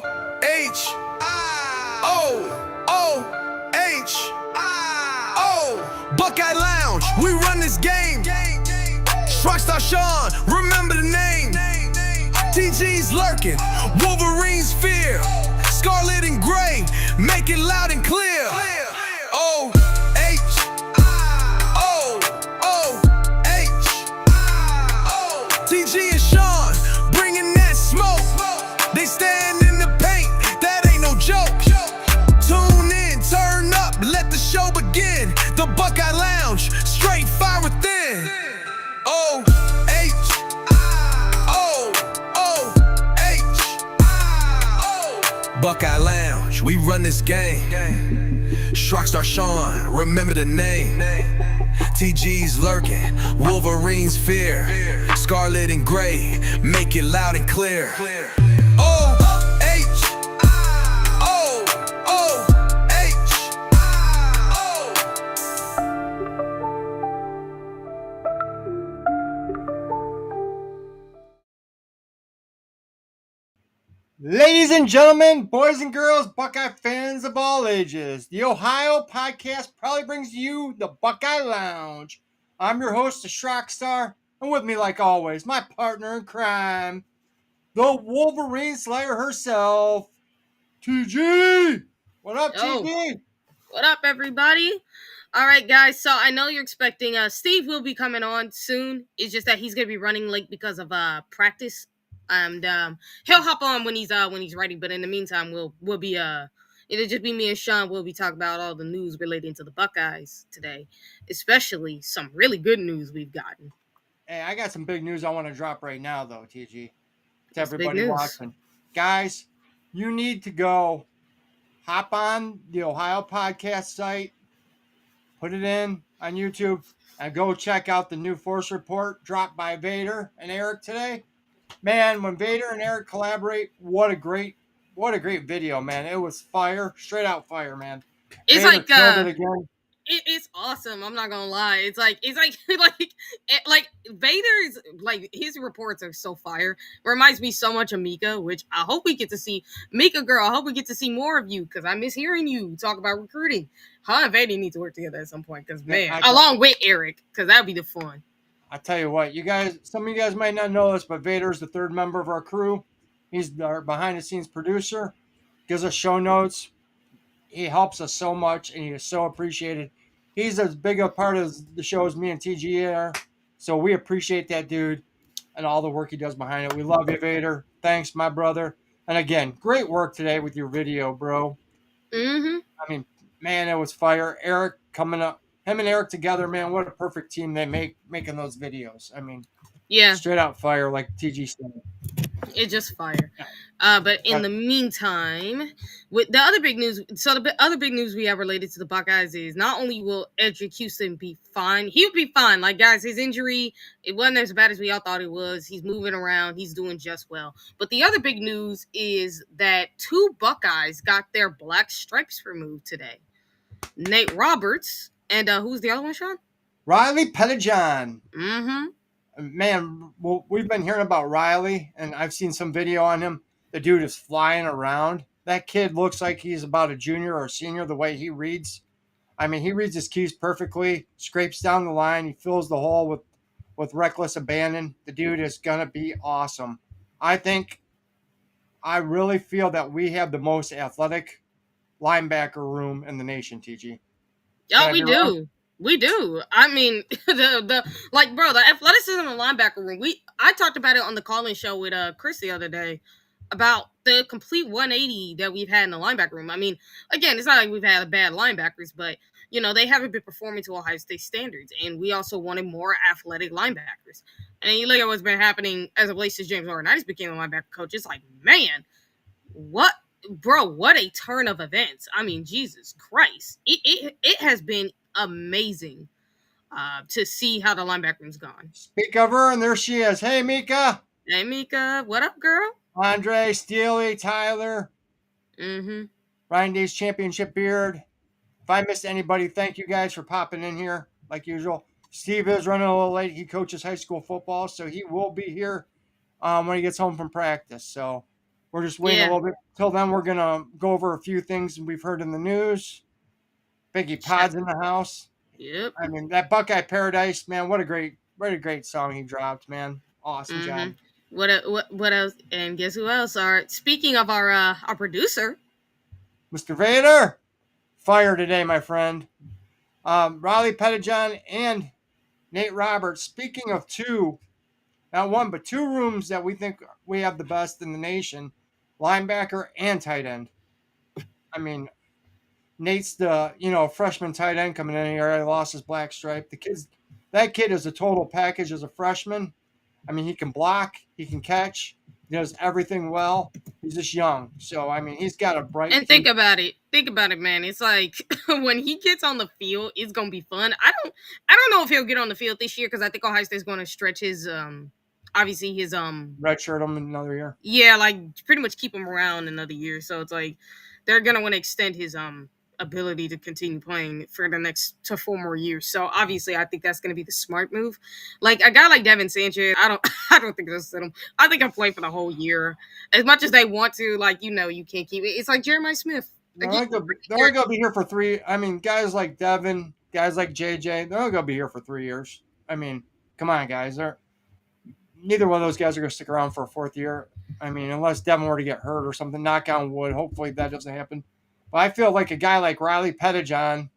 Shrockstar. Buckeye Lounge, we run this game. Shrockstar Sean, remember the name. TG's lurking, Wolverine's fear. Scarlet and gray, make it loud and clear. TG and Sean, bringing that smoke. They stand in the paint, that ain't no joke. Tune in, turn up, let the show begin. The Buckeye Lounge, straight fire within. Buckeye Lounge, we run this game. Shrockstar Sean, remember the name. TG's lurking, Wolverine's fear. Scarlet and gray, make it loud and clear. Ladies and gentlemen, boys and girls, Buckeye fans of all ages, the Ohio podcast proudly brings you the Buckeye Lounge. I'm your host, the Shrockstar, and with me, like always, my partner in crime, the Wolverine Slayer herself, TG. What up, TG? What up, everybody? All right, guys. So I know you're expecting Steve will be coming on soon. It's just that he's gonna be running late because of practice. And he'll hop on when he's ready. But in the meantime, we'll be it'll just be me and Sean. We'll be talking about all the news relating to the Buckeyes today, especially some really good news we've gotten. Hey, I got some big news I want to drop right now, though, TG. To everybody watching, guys, you need to go hop on the Ohio podcast site, put it in on YouTube, and go check out the new Force Report dropped by Vader and Eric today. Man, when Vader and Eric collaborate, what a great video, man. It was fire, straight out fire, man. It's Vader like killed it again. It's awesome. I'm not gonna lie. It's like Vader's like his reports are so fire. Reminds me so much of Mika, which I hope we get to see. Mika girl, I hope we get to see more of you because I miss hearing you talk about recruiting. Her and Vader need to work together at some point because along with Eric, because that'd be the fun. I tell you what, you guys, some of you guys might not know this, but Vader's the third member of our crew. He's our behind-the-scenes producer, gives us show notes. He helps us so much, and he is so appreciated. He's as big a part of the show as me and TG are, so we appreciate that dude and all the work he does behind it. We love you, Vader. Thanks, my brother. And again, great work today with your video, bro. Mm-hmm. I mean, man, it was fire. Eric coming up. Him and Eric together, man, what a perfect team they making those videos. I mean, yeah, straight out fire, like TG said. It's just fire. But in the meantime, with the other big news, the other big news we have related to the Buckeyes is not only will Edric Houston be fine, he'll be fine. Like, guys, his injury, it wasn't as bad as we all thought it was. He's moving around. He's doing just well. But the other big news is that 2 Buckeyes got their black stripes removed today. Nate Roberts. And who's the other one, Sean? Riley Pettijohn. Mm-hmm. Man, well, we've been hearing about Riley, and I've seen some video on him. The dude is flying around. That kid looks like he's about a junior or a senior the way he reads. I mean, he reads his keys perfectly, scrapes down the line. He fills the hole with reckless abandon. The dude is going to be awesome. I really feel that we have the most athletic linebacker room in the nation, TG. Oh, we do. Wrong? We do. I mean, the athleticism in the linebacker room. I talked about it on the call-in show with Chris the other day about the complete 180 that we've had in the linebacker room. I mean, again, it's not like we've had bad linebackers, but they haven't been performing to Ohio State standards, and we also wanted more athletic linebackers. And you look at what's been happening as of late since James Laurinaitis became a linebacker coach. It's like, man, what a turn of events. I mean, Jesus Christ. It has been amazing to see how the linebacker room's gone. Speak of her, and there she is. Hey, Mika. Hey, Mika. What up, girl? Andre, Steely, Tyler. Mm-hmm. Ryan Day's championship beard. If I missed anybody, thank you guys for popping in here, like usual. Steve is running a little late. He coaches high school football, so he will be here when he gets home from practice. So We're just waiting a Yeah. little bit. Till then, we're gonna go over a few things we've heard in the news. Biggie Check. Pod's in the house. Yep. I mean, that Buckeye Paradise, man, what a great song he dropped, man. Awesome Mm-hmm. job. What else? And guess who else? Speaking of our producer. Mr. Vader, fire today, my friend. Riley Pettijohn and Nate Roberts. Speaking of two, not one, but two rooms that we think we have the best in the nation, linebacker and tight end. I mean, Nate's the freshman tight end coming in here. He lost his black stripe. That kid is a total package as a freshman. I mean, he can block, he can catch, he does everything well. He's just young, so I mean, he's got a bright And future. think about it, man. It's like when he gets on the field, it's gonna be fun. I don't know if he'll get on the field this year because I think Ohio State's going to stretch his obviously his Redshirt him another year. yeah, like pretty much keep him around another year. So it's like they're gonna want to extend his ability to continue playing for the next to 4 more years. So obviously I think that's gonna be the smart move. Like a guy like Devin Sanchez, I don't think they'll sit him. I think I'll play for the whole year. As much as they want to, like you can't keep it. It's like Jeremiah Smith. They're Like, only gonna be here for 3. I mean, guys like Devin, guys like JJ, they're only gonna be here for 3 years. I mean, come on, guys. Neither one of those guys are gonna stick around for a 4th year. I mean, unless Devin were to get hurt or something, knock on wood. Hopefully that doesn't happen. But I feel like a guy like Riley Pettijohn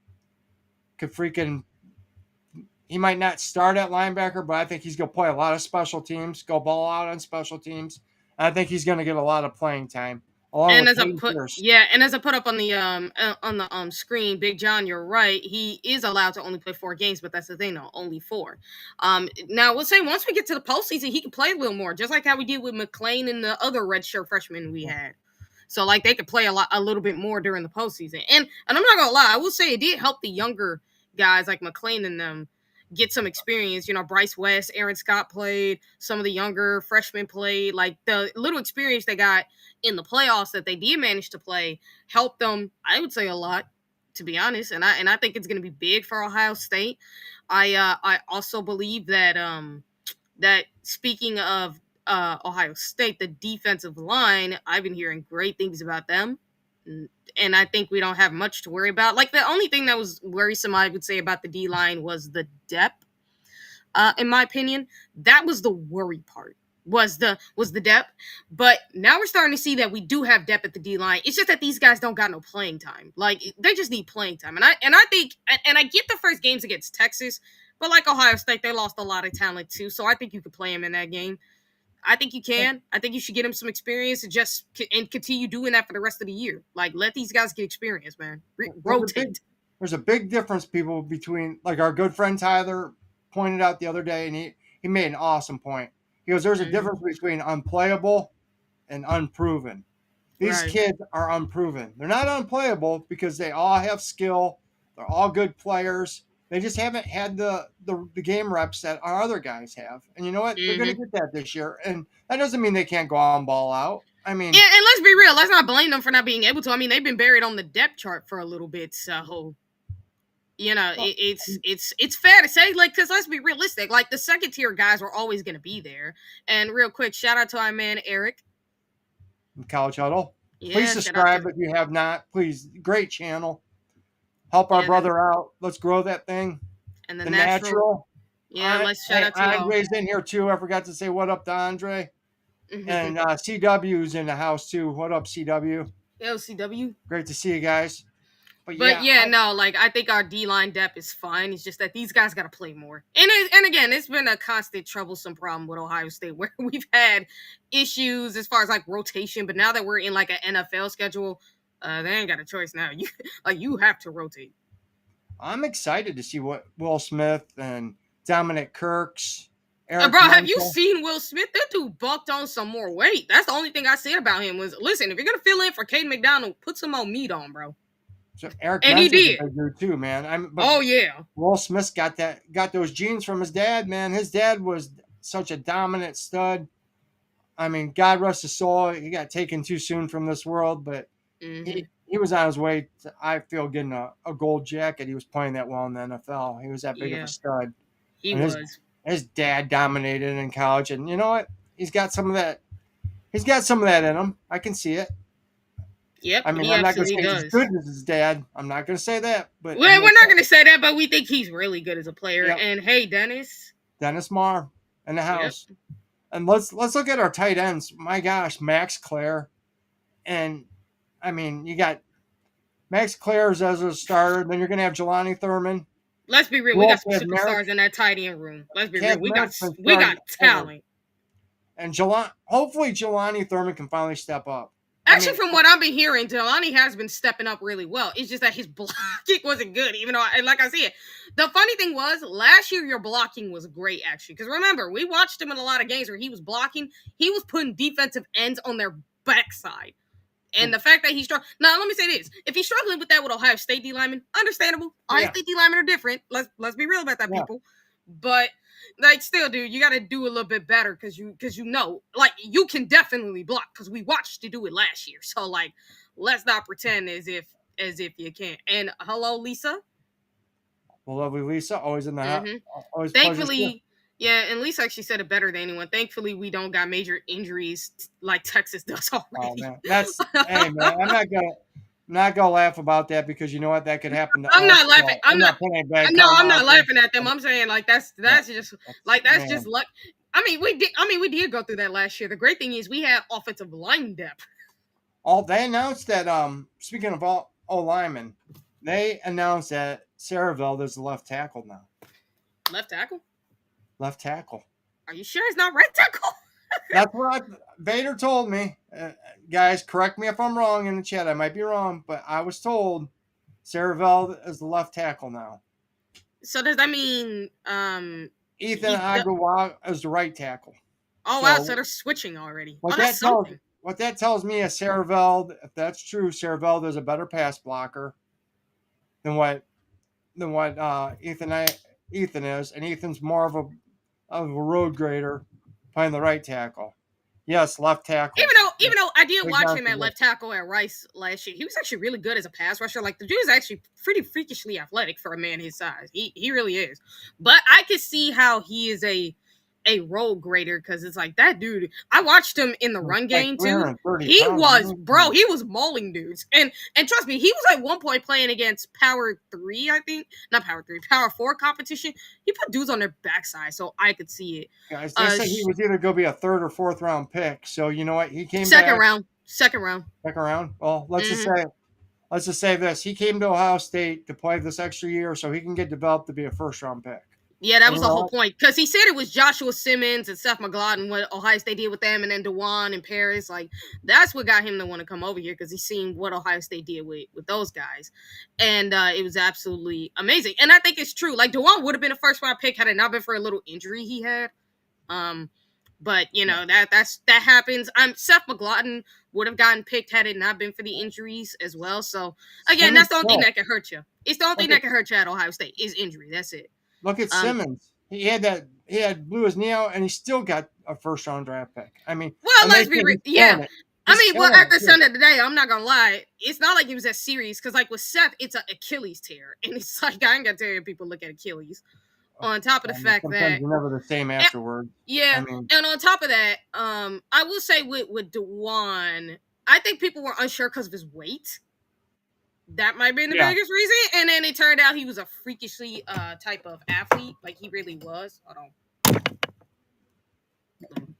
could he might not start at linebacker, but I think he's going to play a lot of special teams, go ball out on special teams. And I think he's going to get a lot of playing time. and as I put up on the screen, Big John, you're right. He is allowed to only play 4 games, but that's the thing, though, only 4. Now we'll say once we get to the postseason, he can play a little more, just like how we did with McClain and the other redshirt freshmen we had. So like they could play a little bit more during the postseason. And I'm not gonna lie, I will say it did help the younger guys like McClain and them get some experience. Bryce West, Aaron Scott played, some of the younger freshmen played. Like the little experience they got in the playoffs that they did manage to play helped them, I would say, a lot, to be honest. And I think it's gonna be big for Ohio State. I also believe that speaking of Ohio State, the defensive line, I've been hearing great things about them. And I think we don't have much to worry about. Like the only thing that was worrisome, I would say, about the D line was the depth. In my opinion, that was the worry part. Was the depth, but now we're starting to see that we do have depth at the D line. It's just that these guys don't got no playing time. Like they just need playing time, and I think I get the first games against Texas, but like Ohio State, they lost a lot of talent too. So I think you could play him in that game. I think you can. I think you should get him some experience and continue doing that for the rest of the year. Like, let these guys get experience, man. Rotate. There's a big difference, people, between, like our good friend Tyler pointed out the other day, and he made an awesome point. He goes, there's a difference between unplayable and unproven. These kids are unproven. They're not unplayable because they all have skill. They're all good players. They just haven't had the game reps that our other guys have. And you know what? They're going to get that this year. And that doesn't mean they can't go out and ball out. I mean, yeah, and let's be real. Let's not blame them for not being able to. I mean, they've been buried on the depth chart for a little bit. So, it's fair to say, like, because let's be realistic. Like, the second tier guys were always going to be there. And real quick, shout out to our man, Eric. College Huddle. Yeah, please subscribe if you have not. Please, great channel. Help our brother out. Let's grow that thing. And the natural. Yeah, let's shout out to Andre's in here too. I forgot to say what up to Andre. And CW's in the house too. What up, CW? Yo, CW. Great to see you guys. But I think our D-line depth is fine. It's just that these guys got to play more. And again, it's been a constant troublesome problem with Ohio State where we've had issues as far as like rotation. But now that we're in like an NFL schedule, they ain't got a choice now. You have to rotate. I'm excited to see what Will Smith and Dominic Kirks. Bro, have you seen Will Smith? That dude bulked on some more weight. That's the only thing I said about him was, listen, if you're gonna fill in for Caden McDonald, put some more meat on, bro. So Eric and he did too, man. Yeah. Will Smith got those genes from his dad, man. His dad was such a dominant stud. I mean, God rest his soul. He got taken too soon from this world, but he was on his way to, I feel, getting a gold jacket. He was playing that well in the NFL. He was that big of a stud. He was. His dad dominated in college, and you know what? He's got some of that. He's got some of that in him. I can see it. Yep, I mean, he I'm not going to absolutely say he's as does. good as his dad. I'm not going to say that, but We're not going to say that, but we think he's really good as a player. Yep. And hey, Dennis Marr in the house. Yep. And let's look at our tight ends. My gosh, Max Clare, and I mean, you got Max Clare as a starter. Then you're going to have Jelani Thurman. Let's be real. We got some superstars in that tight end room. Let's be real. We got talent. And hopefully Jelani Thurman can finally step up. Actually, from what I've been hearing, Jelani has been stepping up really well. It's just that his blocking wasn't good, even though, like I said, the funny thing was, last year your blocking was great, actually. Because remember, we watched him in a lot of games where he was blocking. He was putting defensive ends on their backside. And the fact that he's struggling. Now, let me say this. If he's struggling with that with Ohio State D linemen, understandable. Ohio State D linemen are different. Let's be real about that, people. But, like, still, dude, you got to do a little bit better because you know, like, you can definitely block because we watched you do it last year. So, like, let's not pretend as if you can't. And hello, Lisa. Well, lovely Lisa, always in the house. Always thankfully. Yeah, and Lisa actually said it better than anyone. Thankfully, we don't got major injuries like Texas does already. Oh, man. Hey, man, I'm not gonna laugh about that because you know what, that could happen to I'm not laughing. I'm not laughing at them. I'm saying like that's just luck. I mean, we did go through that last year. The great thing is we had offensive line depth. They announced that speaking of all linemen, they announced that Saraveld is the left tackle now. Left tackle? Left tackle. Are you sure it's not right tackle? That's what Vader told me. Guys, correct me if I'm wrong in the chat. I might be wrong, but I was told Saraveld is the left tackle now. So does that mean Ethan Agawa is the right tackle? Oh, wow. So they're switching already. What that tells me is Saraveld, if that's true, Saraveld is a better pass blocker than what Ethan is, and Ethan's more of a road grader playing the right tackle. Yes, left tackle. Even though I did watch him at left tackle at Rice last year, he was actually really good as a pass rusher. Like, the dude is actually pretty freakishly athletic for a man his size. He really is. But I could see how he is a road grader because it's like that dude. I watched him in the run game too. He was mauling dudes. And trust me, he was at one point playing against Power 3, I think. Not Power 3, Power 4 competition. He put dudes on their backside, so I could see it. Guys, they said he was either going to be a 3rd or 4th round pick. So you know what? He came second back. round. Second round. Well, let's just say this. He came to Ohio State to play this extra year so he can get developed to be a 1st round pick. Yeah, that was the whole point. Because he said it was Joshua Simmons and Seth McLaughlin, what Ohio State did with them, and then DeJuan and Paris. Like, that's what got him to want to come over here because he's seen what Ohio State did with those guys. And it was absolutely amazing. And I think it's true. Like, DeJuan would have been a 1st round pick had it not been for a little injury he had. But, you know, that happens. Seth McLaughlin would have gotten picked had it not been for the injuries as well. So, again, that's the only thing that can hurt you. It's the only thing that can hurt you at Ohio State is injury. That's it. Look at Simmons. He blew his knee out, and he still got a 1st round draft pick. I mean, well, let's be real. Yeah. I mean, well, at the end of the day, I'm not gonna lie. It's not like it was that serious because, like with Seth, it's an Achilles tear, and it's like I ain't gonna tell you people look at Achilles. On top of the fact that you're never the same afterward. Yeah, and on top of that, I will say with DeJuan, I think people were unsure because of his weight. That might have been the biggest reason. And then it turned out he was a freakishly type of athlete. Like, he really was. Hold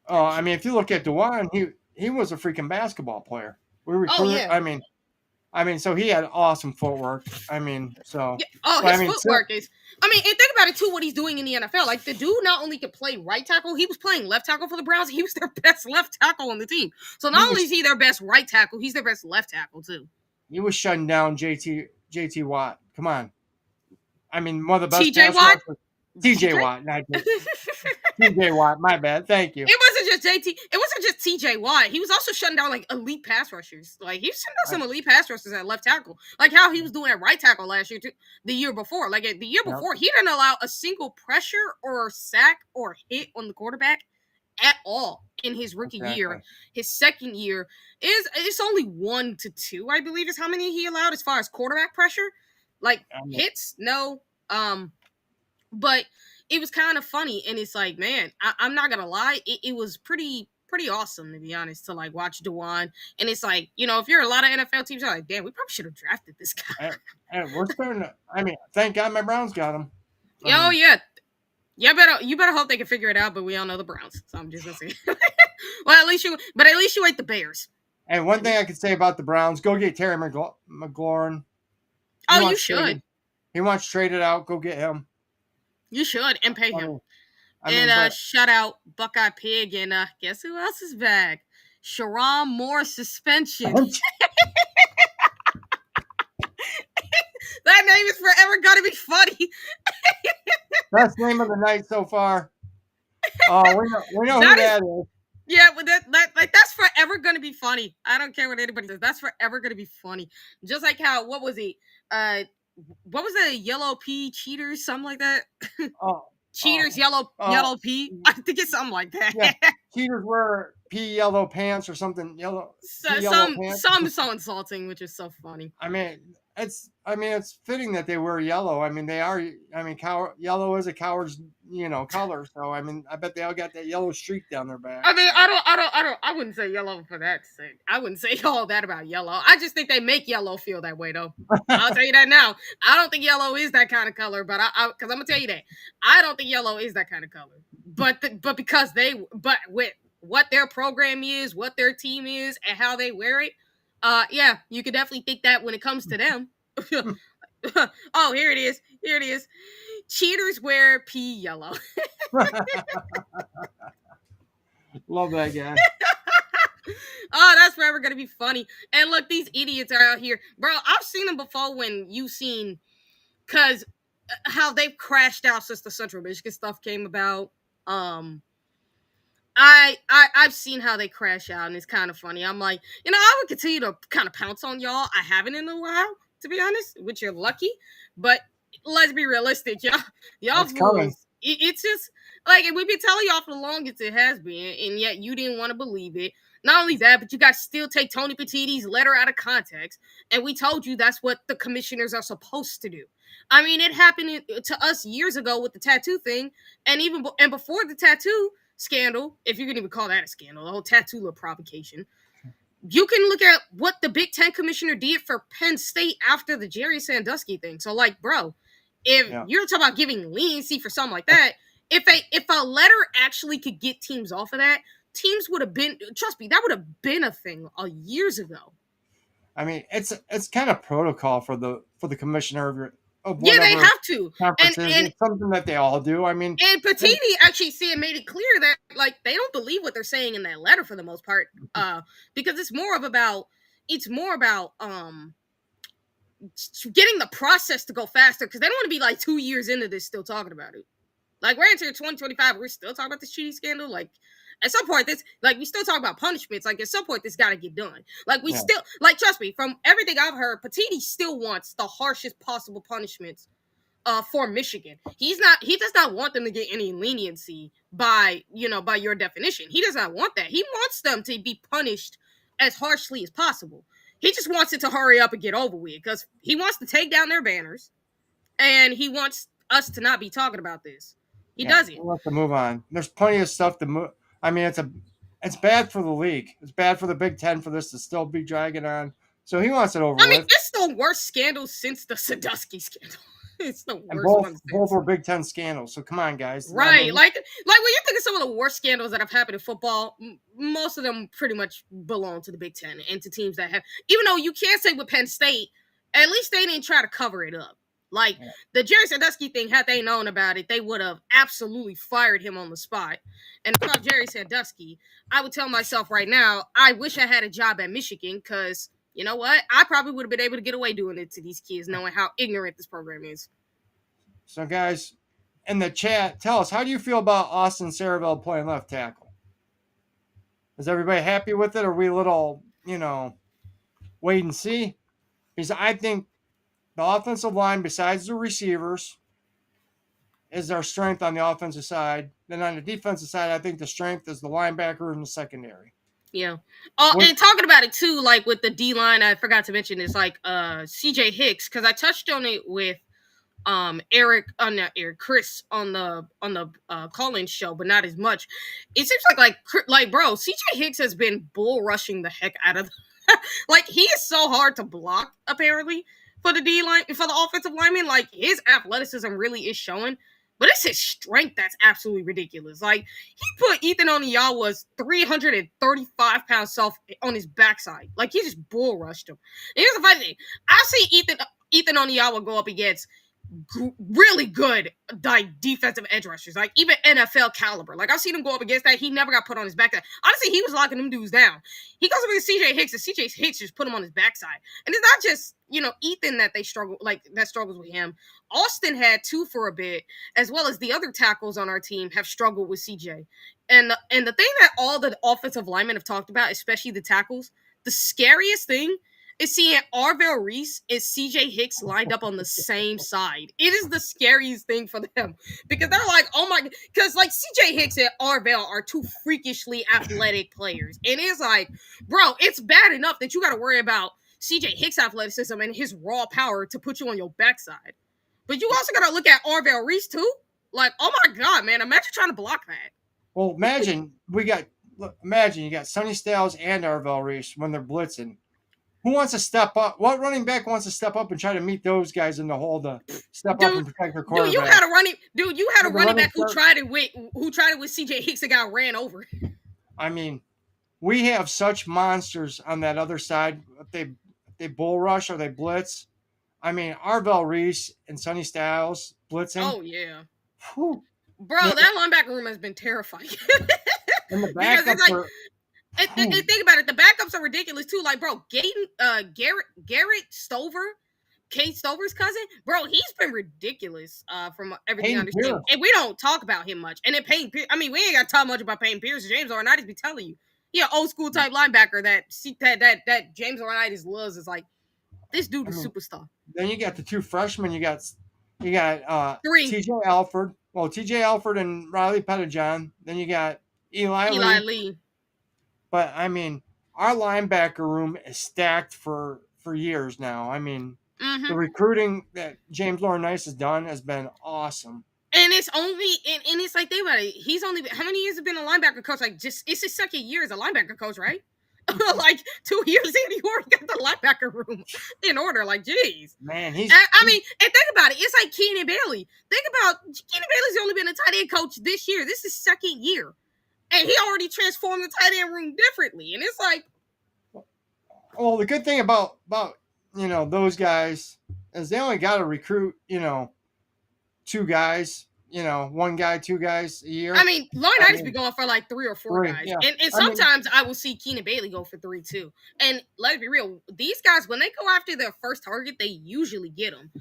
on. I mean, if you look at DeJuan, he was a freaking basketball player. We recruited. I mean, so he had awesome footwork. I mean, so. Yeah. His footwork is. I mean, and think about it too. What he's doing in the NFL, like the dude not only could play right tackle, he was playing left tackle for the Browns. He was their best left tackle on the team. So not only is he their best right tackle, he's their best left tackle too. He was shutting down JT Watt. Come on. I mean, one of the best. TJ Watt? TJ Watt. Not TJ Watt. My bad. Thank you. It wasn't just TJ Watt. He was also shutting down, like, elite pass rushers. Like, he was shutting down some elite pass rushers at left tackle. Like, how he was doing at right tackle last year, too, the year before. Like, the year before, he didn't allow a single pressure or sack or hit on the quarterback at all in his rookie year. His second year it's only 1 to 2, I believe, is how many he allowed as far as quarterback pressure. Like, hits, no. But it was kind of funny, and it's like, man, I'm not gonna lie, it was pretty pretty awesome, to be honest, to like watch Dewan. And it's like, you know, if you're a lot of NFL teams, you're like, damn, we probably should have drafted this guy. And we're starting to, I mean, thank God my Browns got him. Oh yeah. Yeah, you better hope they can figure it out, but we all know the Browns. So I'm just gonna say well, at least you ate the Bears. And one thing I could say about the Browns, go get Terry McLaurin. Oh, you should. He wants traded out. Go get him. You should, and pay him. And shout out Buckeye Pig, and guess who else is back? Sharon Moore suspension. That name is forever gonna be funny. Best name of the night so far. Oh, we know who that is. Yeah, but that's forever gonna be funny. I don't care what anybody says. That's forever gonna be funny. Just like how what was the yellow pea cheaters, something like that. Cheaters, yellow pea. I think it's something like that. Yeah. Cheaters wear pea yellow pants or something. Some so insulting, which is so funny. I mean, it's fitting that they wear yellow. I mean, they are. I mean, yellow is a coward's, color. So I mean, I bet they all got that yellow streak down their back. I mean, I wouldn't say yellow for that sake. I wouldn't say all that about yellow. I just think they make yellow feel that way, though. I'll tell you that now. I don't think yellow is that kind of color, but because I'm gonna tell you that I don't think yellow is that kind of color. But with what their program is, what their team is, and how they wear it. Yeah, you could definitely think that when it comes to them. Oh, here it is. Cheaters wear pea yellow. Love that guy. Oh, that's forever gonna be funny. And look, these idiots are out here, bro. I've seen them before when you've seen, cause how they've crashed out since the Central Michigan stuff came about. I've seen how they crash out, and it's kind of funny. I'm like, I would continue to kind of pounce on y'all. I haven't in a while, to be honest, which you're lucky. But let's be realistic, y'all fools. It's just like, and we've been telling y'all for the longest it has been, and yet you didn't want to believe it. Not only that, but you guys still take Tony Petitti's letter out of context, and we told you that's what the commissioners are supposed to do. I mean, it happened to us years ago with the tattoo thing, and before the tattoo scandal, if you can even call that a scandal, the whole tattoo provocation. You can look at what the Big Ten commissioner did for Penn State after the Jerry Sandusky thing. So, like, bro, if you're talking about giving leniency for something like that, if a letter actually could get teams off of that, teams would have been, trust me, that would have been a thing years ago. I mean, it's kind of protocol for the commissioner of yeah, they have to. And it's something that they all do. I mean, and Petitti actually made it clear that like they don't believe what they're saying in that letter for the most part, because it's more about getting the process to go faster, because they don't want to be like 2 years into this still talking about it. Like, we're into 2025, we're still talking about this cheating scandal. Like, at some point, we still talk about punishments. Like, at some point, this got to get done. Like, still, like, trust me, from everything I've heard, Petitti still wants the harshest possible punishments for Michigan. He does not want them to get any leniency by your definition. He does not want that. He wants them to be punished as harshly as possible. He just wants it to hurry up and get over with, because he wants to take down their banners, and he wants us to not be talking about this. He doesn't. We'll have to move on. There's plenty of stuff to move. I mean, it's bad for the league. It's bad for the Big Ten for this to still be dragging on. So he wants it over with. I mean, it's the worst scandal since the Sandusky scandal. It's the worst one. Both were Big Ten scandals. So come on, guys. Right. I mean, like when you think of some of the worst scandals that have happened in football, most of them pretty much belong to the Big Ten and to teams that have, even though you can't say with Penn State, at least they didn't try to cover it up. Like, the Jerry Sandusky thing, had they known about it, they would have absolutely fired him on the spot. And about Jerry Sandusky, I would tell myself right now, I wish I had a job at Michigan, because, you know what? I probably would have been able to get away doing it to these kids, knowing how ignorant this program is. So, guys, in the chat, tell us, how do you feel about Austin Saraville playing left tackle? Is everybody happy with it? Or are we a little, wait and see? Because I think the offensive line, besides the receivers, is our strength on the offensive side. Then on the defensive side, I think the strength is the linebacker and the secondary. Yeah. And talking about it too, like with the D line, I forgot to mention is like CJ Hicks, because I touched on it with Eric, not Eric, Chris on the call-in show, but not as much. It seems like bro, CJ Hicks has been bull rushing the heck out of like he is so hard to block apparently for the D line for the offensive lineman. Like his athleticism really is showing, but it's his strength that's absolutely ridiculous. Like he put Ethan Oniyawa's 335-pound self on his backside. Like he just bull rushed him. And here's the funny thing: I see Ethan Oniyawa go up against really good like defensive edge rushers, like even NFL caliber. Like I've seen him go up against that. He never got put on his backside. Honestly, he was locking them dudes down. He goes up against CJ Hicks, and CJ Hicks just put him on his backside. And it's not just Ethan that they struggle that struggles with him. Austin had two for a bit, as well as the other tackles on our team have struggled with CJ. And the thing that all the offensive linemen have talked about, especially the tackles, the scariest thing is seeing Arvell Reese and CJ Hicks lined up on the same side. It is the scariest thing for them because they're like, oh my, because like CJ Hicks and Arvell are two freakishly athletic players. And it's like, bro, it's bad enough that you got to worry about CJ Hicks' athleticism and his raw power to put you on your backside. But you also got to look at Arvell Reese too. Like, oh my God, man, imagine trying to block that. Well, imagine you got Sonny Styles and Arvell Reese when they're blitzing. Who wants to step up? What running back wants to step up and try to meet those guys in the hole to step up and protect their quarterback? You had a running back who tried it with CJ Hicks and got ran over. I mean, we have such monsters on that other side. If they bull rush or they blitz. I mean, Arvell Reese and Sonny Styles blitzing. Oh yeah. Whew. Bro, that linebacker room has been terrifying. And the backups and think about it, the backups are ridiculous too. Like, bro, Garrett Stover, Kate Stover's cousin, bro, he's been ridiculous from everything I understand. And we don't talk about him much. And then Payne Pierce, I mean, we ain't got to talk much about Payne Pierce. James Laurinaitis be telling you. Yeah, old school type linebacker that James Laurinaitis loves is like, this dude is superstar. Then you got the two freshmen. You got three. TJ Alford. Well, TJ Alford and Riley Pettijohn. Then you got Eli Lee. But I mean, our linebacker room is stacked for years now. I mean, the recruiting that James Laurinaitis has done has been awesome. And it's only and it's like, think about it. He's only how many years has been a linebacker coach? Like, just it's his second year as a linebacker coach, right? Like 2 years in, he already got the linebacker room in order. Like, geez, man, and think about it. It's like Keenan Bailey. Think about Keenan Bailey's only been a tight end coach this year. This is his second year. And he already transformed the tight end room differently. And it's like, well, the good thing about those guys is they only got to recruit, two guys, one guy, two guys a year. I mean, Laurinaitis be going for like 3 or 4 guys. Yeah. And sometimes I will see Keenan Bailey go for 3 too. And let's be real, these guys, when they go after their first target, they usually get them.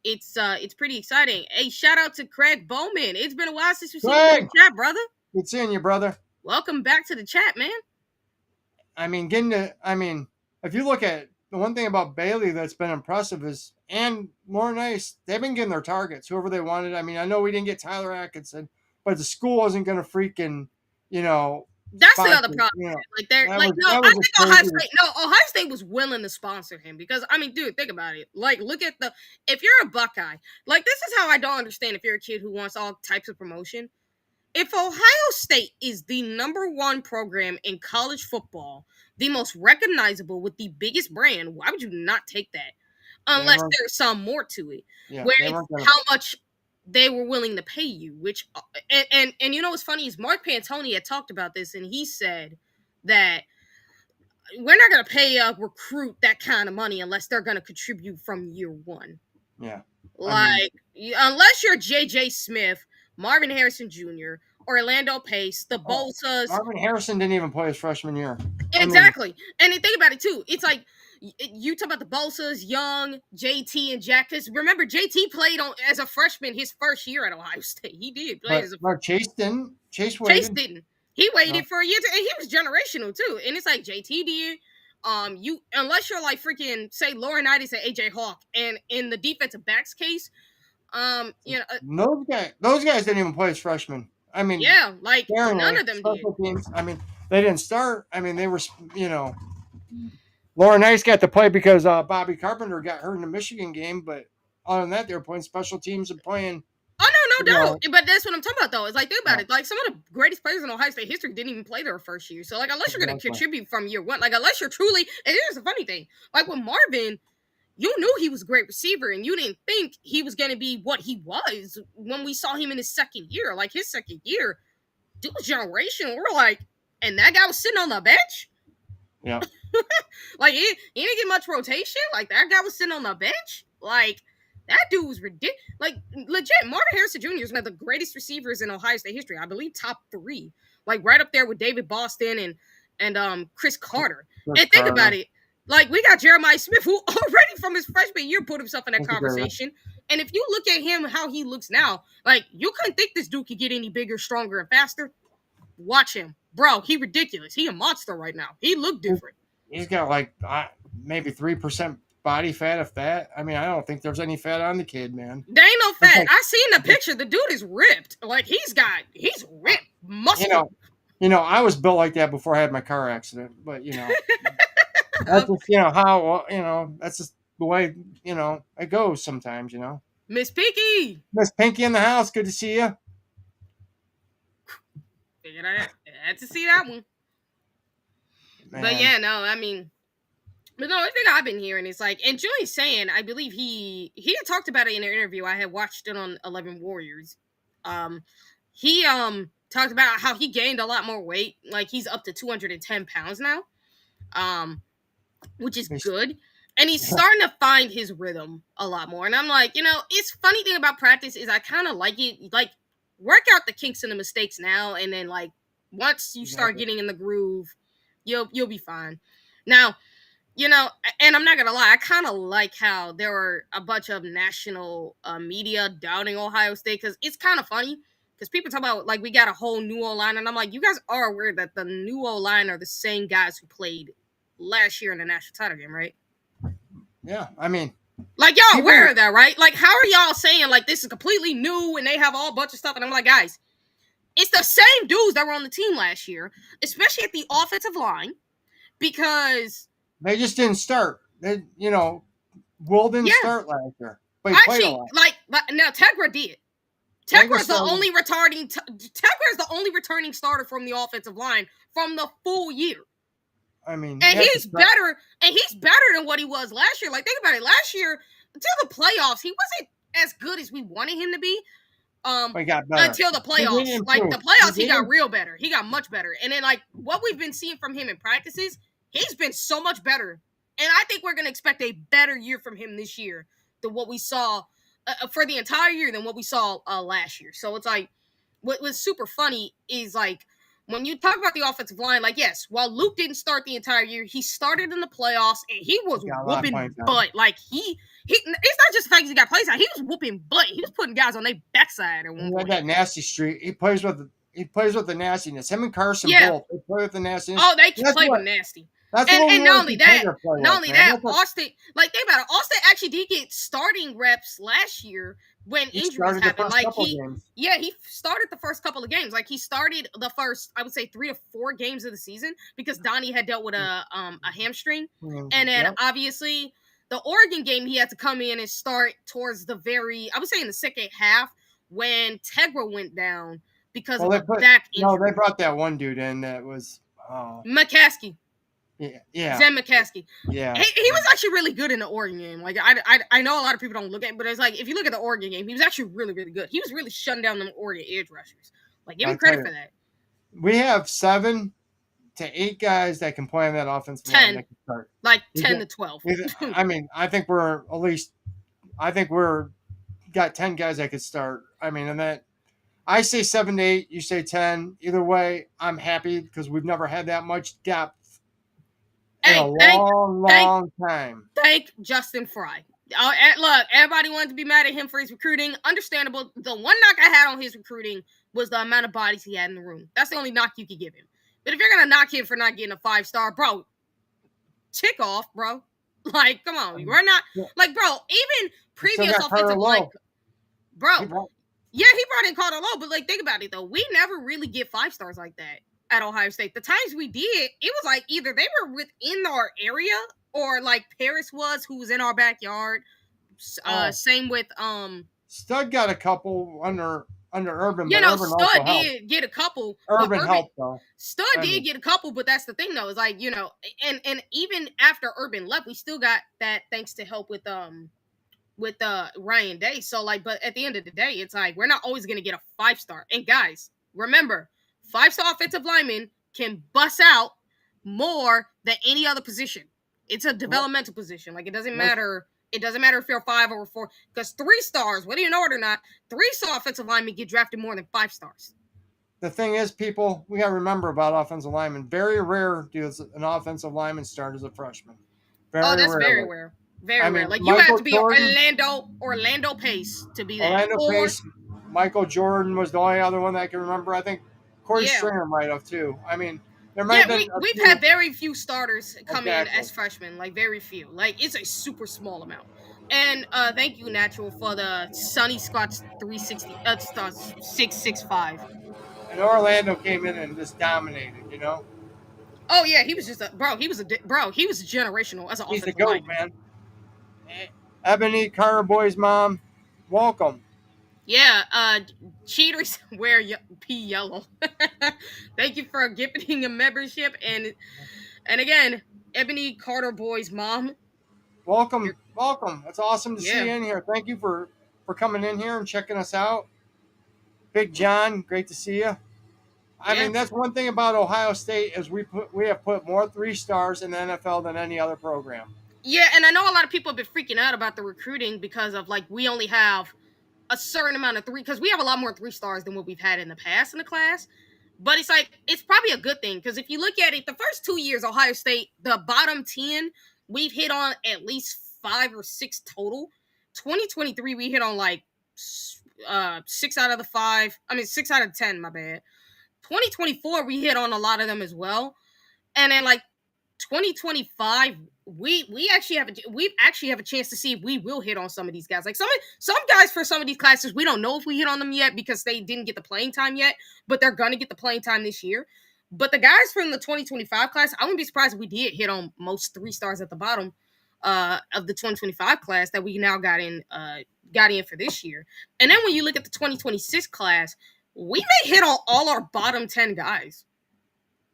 It's pretty exciting. Hey, shout out to Craig Bowman. It's been a while since we've seen you in the chat, brother. Good seeing you, brother. Welcome back to the chat, man. I mean, if you look at the one thing about Bailey that's been impressive is, and Laurinaitis, they've been getting their targets, whoever they wanted. I mean, I know we didn't get Tyler Atkinson, but the school wasn't going to freaking, That's the other problem. Ohio State was willing to sponsor him because, I mean, dude, think about it. Like, look at if you're a Buckeye, like, this is how I don't understand if you're a kid who wants all types of promotion. If Ohio State is the number one program in college football, the most recognizable with the biggest brand, why would you not take that? Unless there's some more to it, where it's how much they were willing to pay you. Which and you know what's funny is Mark Pantoni had talked about this, and he said that we're not going to pay a recruit that kind of money unless they're going to contribute from year one. Yeah, unless you're J.J. Smith, Marvin Harrison Jr., Orlando Pace, the Bolsas. Marvin Harrison didn't even play his freshman year. Exactly. And then think about it, too. It's like, you talk about the Bolsas, Young, JT, and Jack. Because remember, JT played as a freshman his first year at Ohio State. He did. Chase didn't. Chase didn't. He waited for a year, and he was generational, too. And it's like, JT did. Unless you're like freaking, say, Laurinaitis and AJ Hawk, and in the defensive backs case, those guys didn't even play as freshmen. I mean, yeah, like none of them did. Teams, I mean, they didn't start. I mean, they were, Laurinaitis got to play because Bobby Carpenter got hurt in the Michigan game, but other than that, they were playing special teams and playing. Oh no, no You doubt. But that's what I'm talking about, though. It's like, think about Yeah. it. Like, some of the greatest players in Ohio State history didn't even play their first year. So, like, unless you're going to Exactly. contribute from year one, like, unless you're truly, and here's the funny thing, like with Marvin, you knew he was a great receiver, and you didn't think he was going to be what he was when we saw him in his second year. Like, his second year, dude was generational. We're like, and that guy was sitting on the bench. Yeah. Like, he didn't get much rotation. Like, that guy was sitting on the bench. Like, that dude was ridiculous. Like, legit, Marvin Harrison Jr. is one of the greatest receivers in Ohio State history. I believe top 3. Like, right up there with David Boston and Chris Carter. And think about it. Like, we got Jeremiah Smith, who already from his freshman year put himself in that conversation. And if you look at him, how he looks now, like, you couldn't think this dude could get any bigger, stronger, and faster. Watch him. Bro, he ridiculous. He a monster right now. He looked different. He's got like maybe 3% body fat, if that. I mean, I don't think there's any fat on the kid, man. There ain't no fat. Like, I seen the picture. The dude is ripped. Like, he's ripped. Muscle. You know, I was built like that before I had my car accident. But, you know, that's just, you know, how, you know, that's just the way, you know, it goes sometimes, you know. Miss Pinky. Miss Pinky in the house. Good to see you. Figured I had to see that one. Man. But yeah, no, I mean, but no, I think I've been hearing is like, and Julian's saying, I believe he had talked about it in an interview. I had watched it on 11 Warriors. He talked about how he gained a lot more weight. Like, he's up to 210 pounds now, which is good. And he's starting to find his rhythm a lot more. And I'm like, you know, it's funny thing about practice is I kind of like it. Like, work out the kinks and the mistakes now, and then like once you start getting in the groove, you'll be fine. Now, you know, and I'm not gonna lie, I kind of like how there were a bunch of national media doubting Ohio State, because it's kind of funny because people talk about like we got a whole new O-line, and I'm like, you guys are aware that the new O-line are the same guys who played last year in the national title game, right? Yeah, I mean, like, y'all aware of that, right? Like, how are y'all saying like this is completely new and they have all bunch of stuff? And I'm like, guys, it's the same dudes that were on the team last year, especially at the offensive line, because they just didn't start. They, you know, Will didn't start last year. But he played a lot. Now Tegra did. Tegra's the only returning starter from the offensive line from the full year. I mean, and he's better than what he was last year. Like, think about it. Last year, until the playoffs, he wasn't as good as we wanted him to be. But he got better. Until the playoffs. Like, the playoffs, he got real better. He got much better. And then, like, what we've been seeing from him in practices, he's been so much better. And I think we're going to expect a better year from him this year than what we saw for the entire year than what we saw last year. So it's like, what's super funny is, like, when you talk about the offensive line, like, yes, while Luke didn't start the entire year, he started in the playoffs, and he was whooping butt. Like, it's not just the fact he got plays out. He was whooping butt. He was putting guys on their backside at one point. That nasty streak. He plays with the nastiness. Him and Carson both. They play with the nastiness. Oh, they play with nasty. And not only that, Austin, like, think about it. Austin actually did get starting reps last year when injuries happened. Like, he started the first couple of games. Like, he started the first, I would say, 3 to 4 games of the season because Donnie had dealt with a hamstring. And then obviously the Oregon game, he had to come in and start towards the I would say in the second half when Tegra went down because of a back injury. No, they brought that one dude in that was McCaskey. Yeah. Zen McCaskey. Yeah. He was actually really good in the Oregon game. Like, I know a lot of people don't look at it, but it's like, if you look at the Oregon game, he was actually really, really good. He was really shutting down them Oregon edge rushers. Like, give him credit for that. We have 7 to 8 guys that can play on that offensive line that can start. Like 10 to 12. I mean, I think we're got 10 guys that could start. I mean, and that I say 7 to 8, you say 10. Either way, I'm happy because we've never had that much depth. Long time. Thank Justin Fry. Look, everybody wanted to be mad at him for his recruiting. Understandable. The one knock I had on his recruiting was the amount of bodies he had in the room. That's the only knock you could give him. But if you're going to knock him for not getting a 5-star, bro, tick off, bro. Like, come on. We're not, like, bro, even previous offensive line, bro. He brought in Carter Lowe, but, like, think about it, though. We never really get 5-stars like that at Ohio State. The times we did, it was like either they were within our area or like Paris was, who was in our backyard. Oh, Same with Stud got a couple under Urban, but Urban also Stud helped. did get a couple, but Urban helped though. Stud I did mean, get a couple, but that's the thing though, is like, and even after Urban left, we still got that thanks to help with Ryan Day. So like, but at the end of the day, it's like we're not always gonna get a 5-star. And guys, remember, 5-star offensive linemen can bust out more than any other position. It's a developmental position. Like it doesn't matter. It doesn't matter if you're 5 or 4, because 3-stars, whether you know it or not, 3-star offensive linemen get drafted more than 5-stars. the thing is, people, we got to remember about offensive linemen. Very rare does an offensive lineman start as a freshman. Oh, Very that's very rarely. rare. Very I rare. mean, Like you have Michael to be Jordan, Orlando Pace to be that. Orlando Or Pace, Michael Jordan was the only other one that I can remember. I think Corey yeah. Stringer might have too. I mean, there might Yeah, have been a we've few. had very few starters come in Exactly. as freshmen, like very few. Like it's a super small amount. And thank you, Natural, for the Sunny Scott's 360 665. And Orlando came in and just dominated. Oh yeah, he was just a bro. He was generational as an He's the offensive goat, lineman. man. Ebony Carter Boy's mom, welcome. Yeah, cheaters wear P yellow. Thank you for gifting a membership, and again, Ebony Carter Boy's mom. Welcome, You're, welcome. It's awesome to see yeah, you in here. Thank you for coming in here and checking us out. Big John, great to see you. I yeah. mean, that's one thing about Ohio State is we have put more 3-stars in the NFL than any other program. Yeah, and I know a lot of people have been freaking out about the recruiting because of like we only have a certain amount of 3, because we have a lot more 3-stars than what we've had in the past in the class. But it's like it's probably a good thing, because if you look at it, the first 2 years Ohio State, the bottom 10, we've hit on at least 5 or 6 total. 2023 we hit on like 6 out of the 5. I mean 6 out of 10, my bad. 2024 we hit on a lot of them as well. And then like 2025 we actually have a chance to see if we will hit on some of these guys. Like some guys for some of these classes, we don't know if we hit on them yet because they didn't get the playing time yet, but they're gonna get the playing time this year. But the guys from the 2025 class, I wouldn't be surprised if we did hit on most 3-stars at the bottom of the 2025 class that we now got in for this year. And then when you look at the 2026 class, we may hit on all our bottom 10 guys.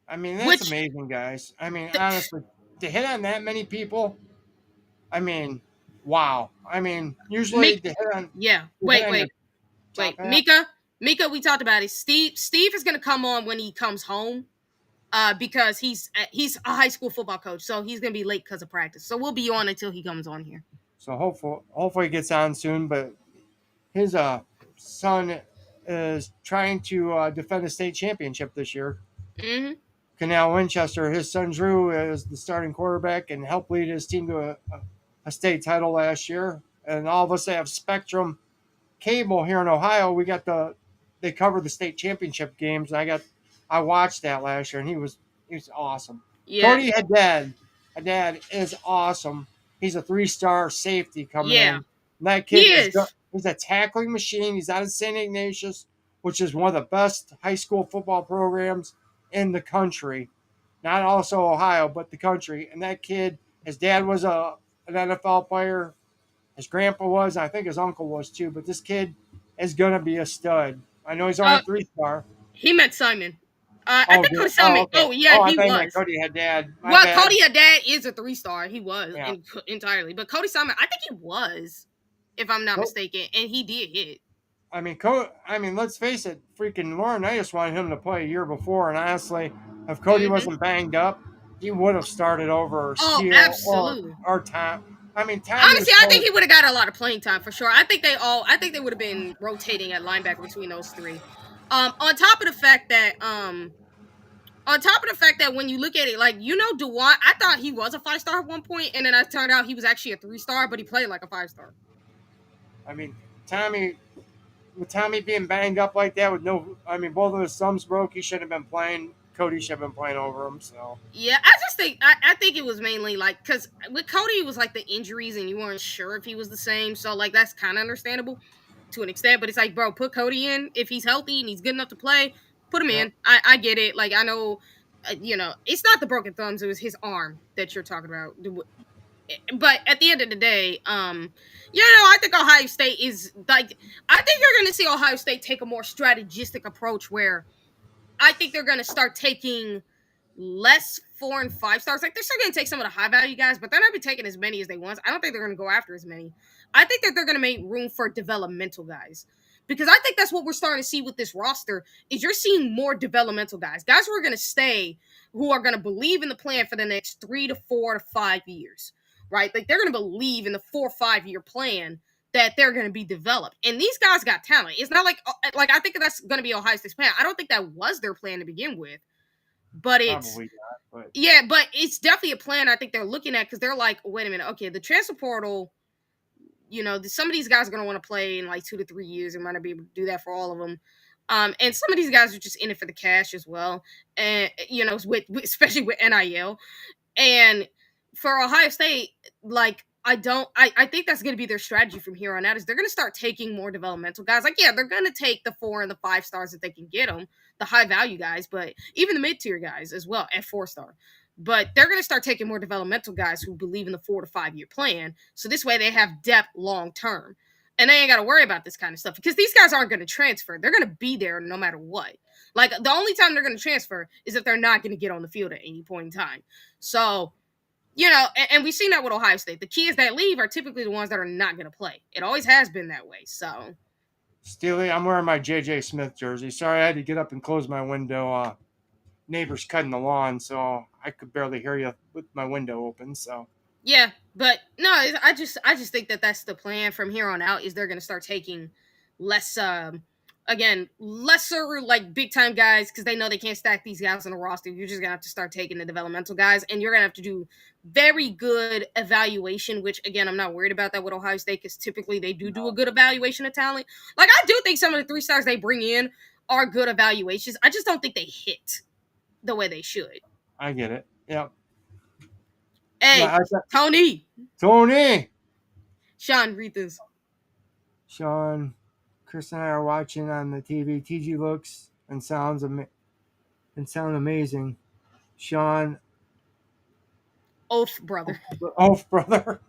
I mean, that's Which amazing, guys. I mean, honestly, to hit on that many people, I mean, wow. I mean, usually Mika, to hit on yeah. to hit on your top Wait. half. Mika, we talked about it. Steve is gonna come on when he comes home, because he's a high school football coach, so he's gonna be late because of practice. So we'll be on until he comes on here. So hopefully he gets on soon. But his son is trying to defend the state championship this year. Mm-hmm. Canal Winchester, his son Drew is the starting quarterback and helped lead his team to a state title last year. And all of us that have Spectrum cable here in Ohio, they cover the state championship games. And I watched that last year, and he was awesome. Yeah, Cody Haddad is awesome. He's a 3-star safety coming in. yeah, And that he kid is. he's a tackling machine. He's out of St. Ignatius, which is one of the best high school football programs in the country. Not also Ohio, but the country. And that kid, his dad was an NFL player. His grandpa was. I think his uncle was too. But this kid is going to be a stud. I know he's only Uh, a 3-star. he met Simon. I Oh, think Cody oh, Simon. okay. Oh yeah, I he thought you meant was. Cody Haddad. My Well, bad. Cody Haddad is a 3-star. He was Yeah. entirely, but Cody Simon, I think he was, if I'm not mistaken, and he did hit. I mean, let's face it. Freaking Laurinaitis wanted him to play a year before, and honestly, if Cody wasn't banged up, he would have started over Oh, Steele absolutely. or Tom. I mean, Tom Honestly, I think he would have got a lot of playing time for sure. I think they would have been rotating at linebacker between those three. On top of the fact that when you look at it, like Dewan, I thought he was a 5-star at one point, and then it turned out he was actually a 3-star, but he played like a 5-star. I mean, with Tommy being banged up like that both of his thumbs broke. He shouldn't have been playing. Cody should have been playing over him. So yeah, I just think I think it was mainly like because with Cody it was like the injuries and you weren't sure if he was the same, so like that's kind of understandable to an extent. But it's like, bro, put Cody in if he's healthy and he's good enough to play. Put him in. I get it. Like I know, it's not the broken thumbs; it was his arm that you're talking about. but at the end of the day, I think Ohio State is like, I think you're going to see Ohio State take a more strategistic approach where I think they're going to start taking less 4 and 5 stars. Like, they're still going to take some of the high value guys, but they're not going to be taking as many as they want. I don't think they're going to go after as many. I think that they're going to make room for developmental guys, because I think that's what we're starting to see with this roster. Is you're seeing more developmental guys who are going to stay, who are going to believe in the plan for the next 3 to 4 to 5 years, right? Like, they're going to believe in the 4 or 5 year plan that they're going to be developed. And these guys got talent. It's not like I think that's going to be Ohio State's plan. I don't think that was their plan to begin with. But it's Probably not, but yeah, but it's definitely a plan I think they're looking at, because they're like, wait a minute, okay, the transfer portal, some of these guys are going to want to play in like 2 to 3 years and might not be able to do that for all of them. And some of these guys are just in it for the cash as well, and especially with NIL. And for Ohio State, like, I think that's going to be their strategy from here on out, is they're going to start taking more developmental guys. Like, yeah, they're going to take the 4 and the 5 stars if they can get them, the high value guys, but even the mid tier guys as well at 4-star. But they're going to start taking more developmental guys who believe in the 4 to 5 year plan. So this way they have depth long term. And they ain't got to worry about this kind of stuff, because these guys aren't going to transfer. They're going to be there no matter what. Like, the only time they're going to transfer is if they're not going to get on the field at any point in time. So, and we've seen that with Ohio State. The kids that leave are typically the ones that are not going to play. It always has been that way. So, Steely, I'm wearing my J.J. Smith jersey. Sorry, I had to get up and close my window. Neighbors cutting the lawn, so I could barely hear you with my window open. So yeah, but no, I just think that that's the plan from here on out, is they're going to start taking less, lesser like big time guys, because they know they can't stack these guys on a roster. You're just going to have to start taking the developmental guys, and you're going to have to do very good evaluation, which again, I'm not worried about that with Ohio State, because typically they do a good evaluation of talent. Like, I do think some of the 3-stars they bring in are good evaluations. I just don't think they hit the way they should. I get it. Yep. Hey, Yeah, Tony. Sean, read this. Sean, Chris and I are watching on the TV. TG looks and sound amazing. Sean, Oath, brother. Oath, brother.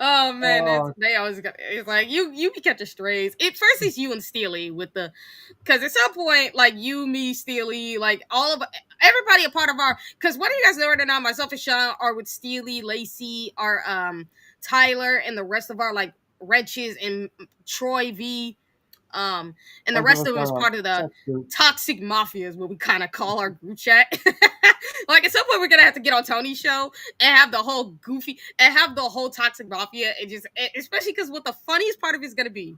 Oh man, they always got. It's like you be catching strays. At first, it's you and Steely with the, because at some point, like, you, me, Steely, like all of everybody a part of our. Because what do you guys know right now? Myself and Sean are with Steely, Lacey, our Tyler, and the rest of our like Wretches and Troy V. And the rest of them is part of the toxic mafia, is what we kind of call our group chat. Like, at some point we're gonna have to get on Tony's show and have the whole toxic mafia, and just, especially because what the funniest part of it is gonna be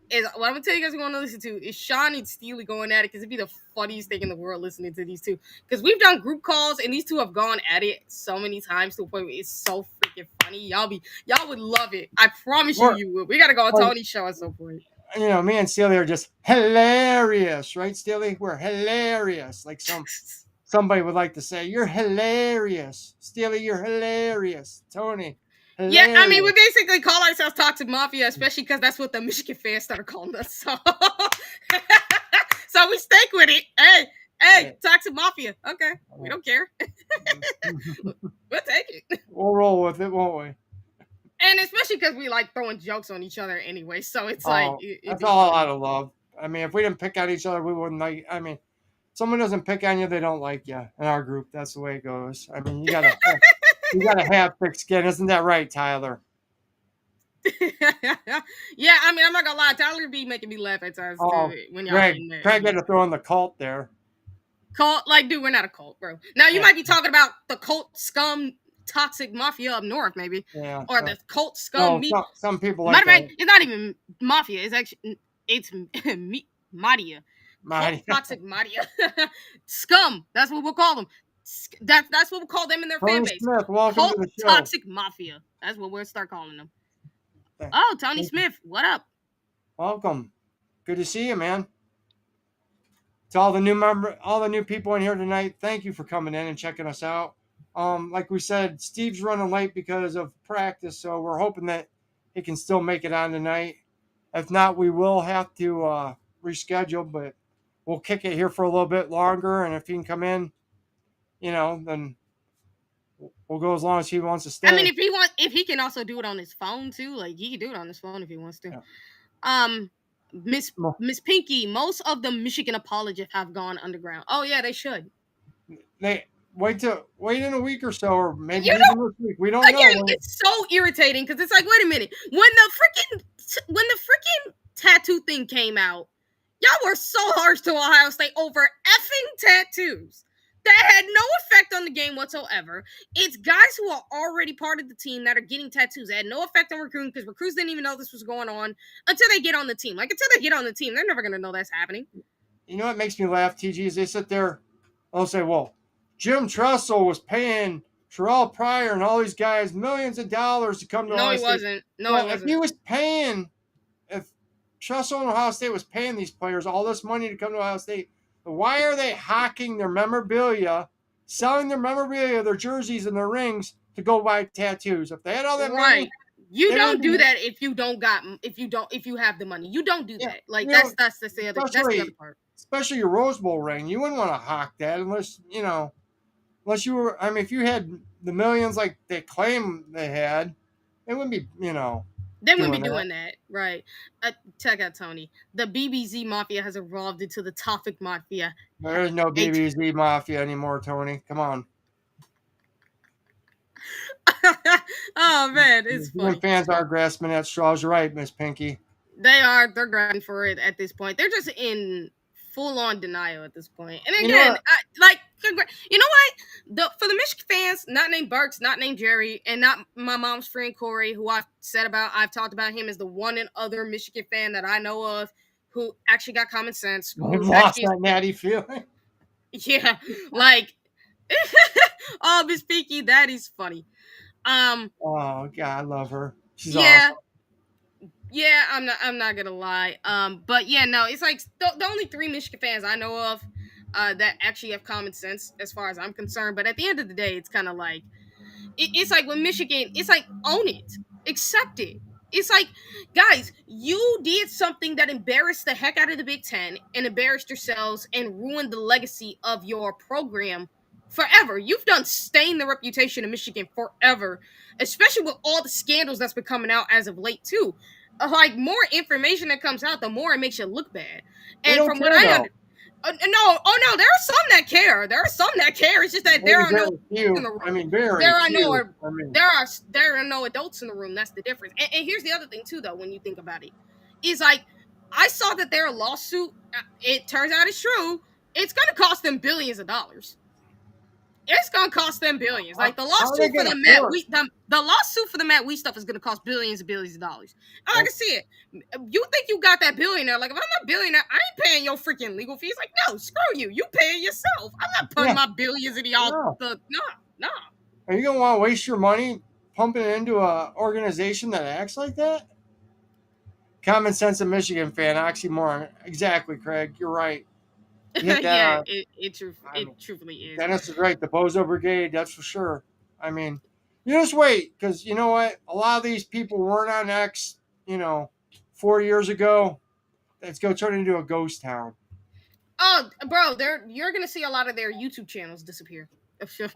is, what I'm gonna tell you guys, we're gonna listen to is Sean and Steely going at it, because it'd be the funniest thing in the world listening to these two, because we've done group calls and these two have gone at it so many times to a point where it's so freaking funny. Y'all would love it. I promise you would. We gotta go on Tony's show at some point. Me and Steely are just hilarious, right, Steely? We're hilarious. Like somebody would like to say, you're hilarious. Steely, you're hilarious. Tony, hilarious. Yeah, I mean, we basically call ourselves Toxic Mafia, especially because that's what the Michigan fans started calling us. So, so we stick with it. Hey, Toxic Mafia. Okay, we don't care. We'll take it. We'll roll with it, won't we? And especially because we like throwing jokes on each other anyway, so it's like that's all out of love. I mean, if we didn't pick on each other, we wouldn't like. I mean, someone doesn't pick on you, they don't like you. In our group, that's the way it goes. I mean, you gotta have thick skin, isn't that right, Tyler? Yeah, I mean, I'm not gonna lie, Tyler be making me laugh at times too, when y'all Craig had to throw in the cult there. Cult, like, dude, we're not a cult, bro. Now you might be talking about the cult scum. Toxic mafia up north, maybe, or the cult scum. Some people like that. It's not even mafia. It's actually Madia. Toxic Madia. Scum. That's what we'll call them. That's what we'll call them in their fan base. Smith, welcome cult to the show. Toxic Mafia. That's what we'll start calling them. Oh, Tony Smith, what up? Welcome. Good to see you, man. To all the new people in here tonight, thank you for coming in and checking us out. Like we said, Steve's running late because of practice, so we're hoping that he can still make it on tonight. If not, we will have to reschedule, but we'll kick it here for a little bit longer, and if he can come in, then we'll go as long as he wants to stay. I mean, if he can also do it on his phone too, like he can do it on his phone if he wants to. Yeah. Miss Pinky, most of the Michigan apologists have gone underground. Oh yeah, they should. They wait in a week or so, or maybe You even this week. We don't Again, know. it's so irritating because it's like, wait a minute, when the freaking tattoo thing came out, y'all were so harsh to Ohio State over effing tattoos that had no effect on the game whatsoever. It's guys who are already part of the team that are getting tattoos. It had no effect on recruiting because recruits didn't even know this was going on until they get on the team. Like, until they get on the team, they're never going to know that's happening. You know what makes me laugh, TG, is they sit there, they'll say, well, Jim Tressel was paying Terrell Pryor and all these guys millions of dollars to come to No, Ohio he State. wasn't. No, well, he wasn't. If he was paying, if Tressel and Ohio State was paying these players all this money to come to Ohio State, why are they hawking their memorabilia, selling their memorabilia, their jerseys and their rings to go buy tattoos? If they had all that money, you don't do that if you have the money. You don't do that. Like that's the other part. Especially your Rose Bowl ring, you wouldn't want to hawk that unless you were. I mean, if you had the millions like they claim they had, it wouldn't be They wouldn't be doing that, right? Check out Tony. The BBZ Mafia has evolved into the Topic Mafia. There is no BBZ Mafia anymore, Tony. Come on. Oh man, it's funny. Fans are grasping at straws, right, Miss Pinky? They are. They're grabbing for it at this point. They're just in full-on denial at this point. And again, you know what? For the Michigan fans, not named Burks, not named Jerry, and not my mom's friend Corey, who I've talked about him as the one and other Michigan fan that I know of who actually got common sense. We've lost that natty feeling. Yeah, like, oh, Miss Pinky, that is funny. Oh God, I love her. She's awesome. Yeah, I'm not gonna lie. But yeah, no, it's like the only 3 Michigan fans I know of that actually have common sense as far as I'm concerned. But at the end of the day, it's kind of like it's like when Michigan, it's like own it, accept it. It's like, guys, you did something that embarrassed the heck out of the Big Ten and embarrassed yourselves and ruined the legacy of your program forever. You've done stained the reputation of Michigan forever, especially with all the scandals that's been coming out as of late too. Like, more information that comes out, the more it makes you look bad. And from what I understand, no, there are some that care. It's just that there are no few. In the room. I mean, there are no adults in the room. That's the difference. And here's the other thing too, though. When you think about it, is like, I saw that their lawsuit. It turns out it's true. It's going to cost them billions of dollars. It's gonna cost them billions. Like, the lawsuit for the Matt Wheat, the lawsuit for the Matt Wheat stuff is gonna cost billions and billions of dollars. I can see it. You think you got that billionaire? Like, if I'm not billionaire, I ain't paying your freaking legal fees. Like, no, screw you. You pay it yourself. I'm not putting my billions in y'all. No. Are you gonna want to waste your money pumping it into an organization that acts like that? Common sense of Michigan fan, oxymoron. Exactly, Craig. You're right. Yeah, it truthfully is. Dennis is right. The Bozo Brigade, that's for sure. I mean, you just wait, because you know what? A lot of these people weren't on X, 4 years ago. It's going to turn into a ghost town. Oh, bro, you're going to see a lot of their YouTube channels disappear.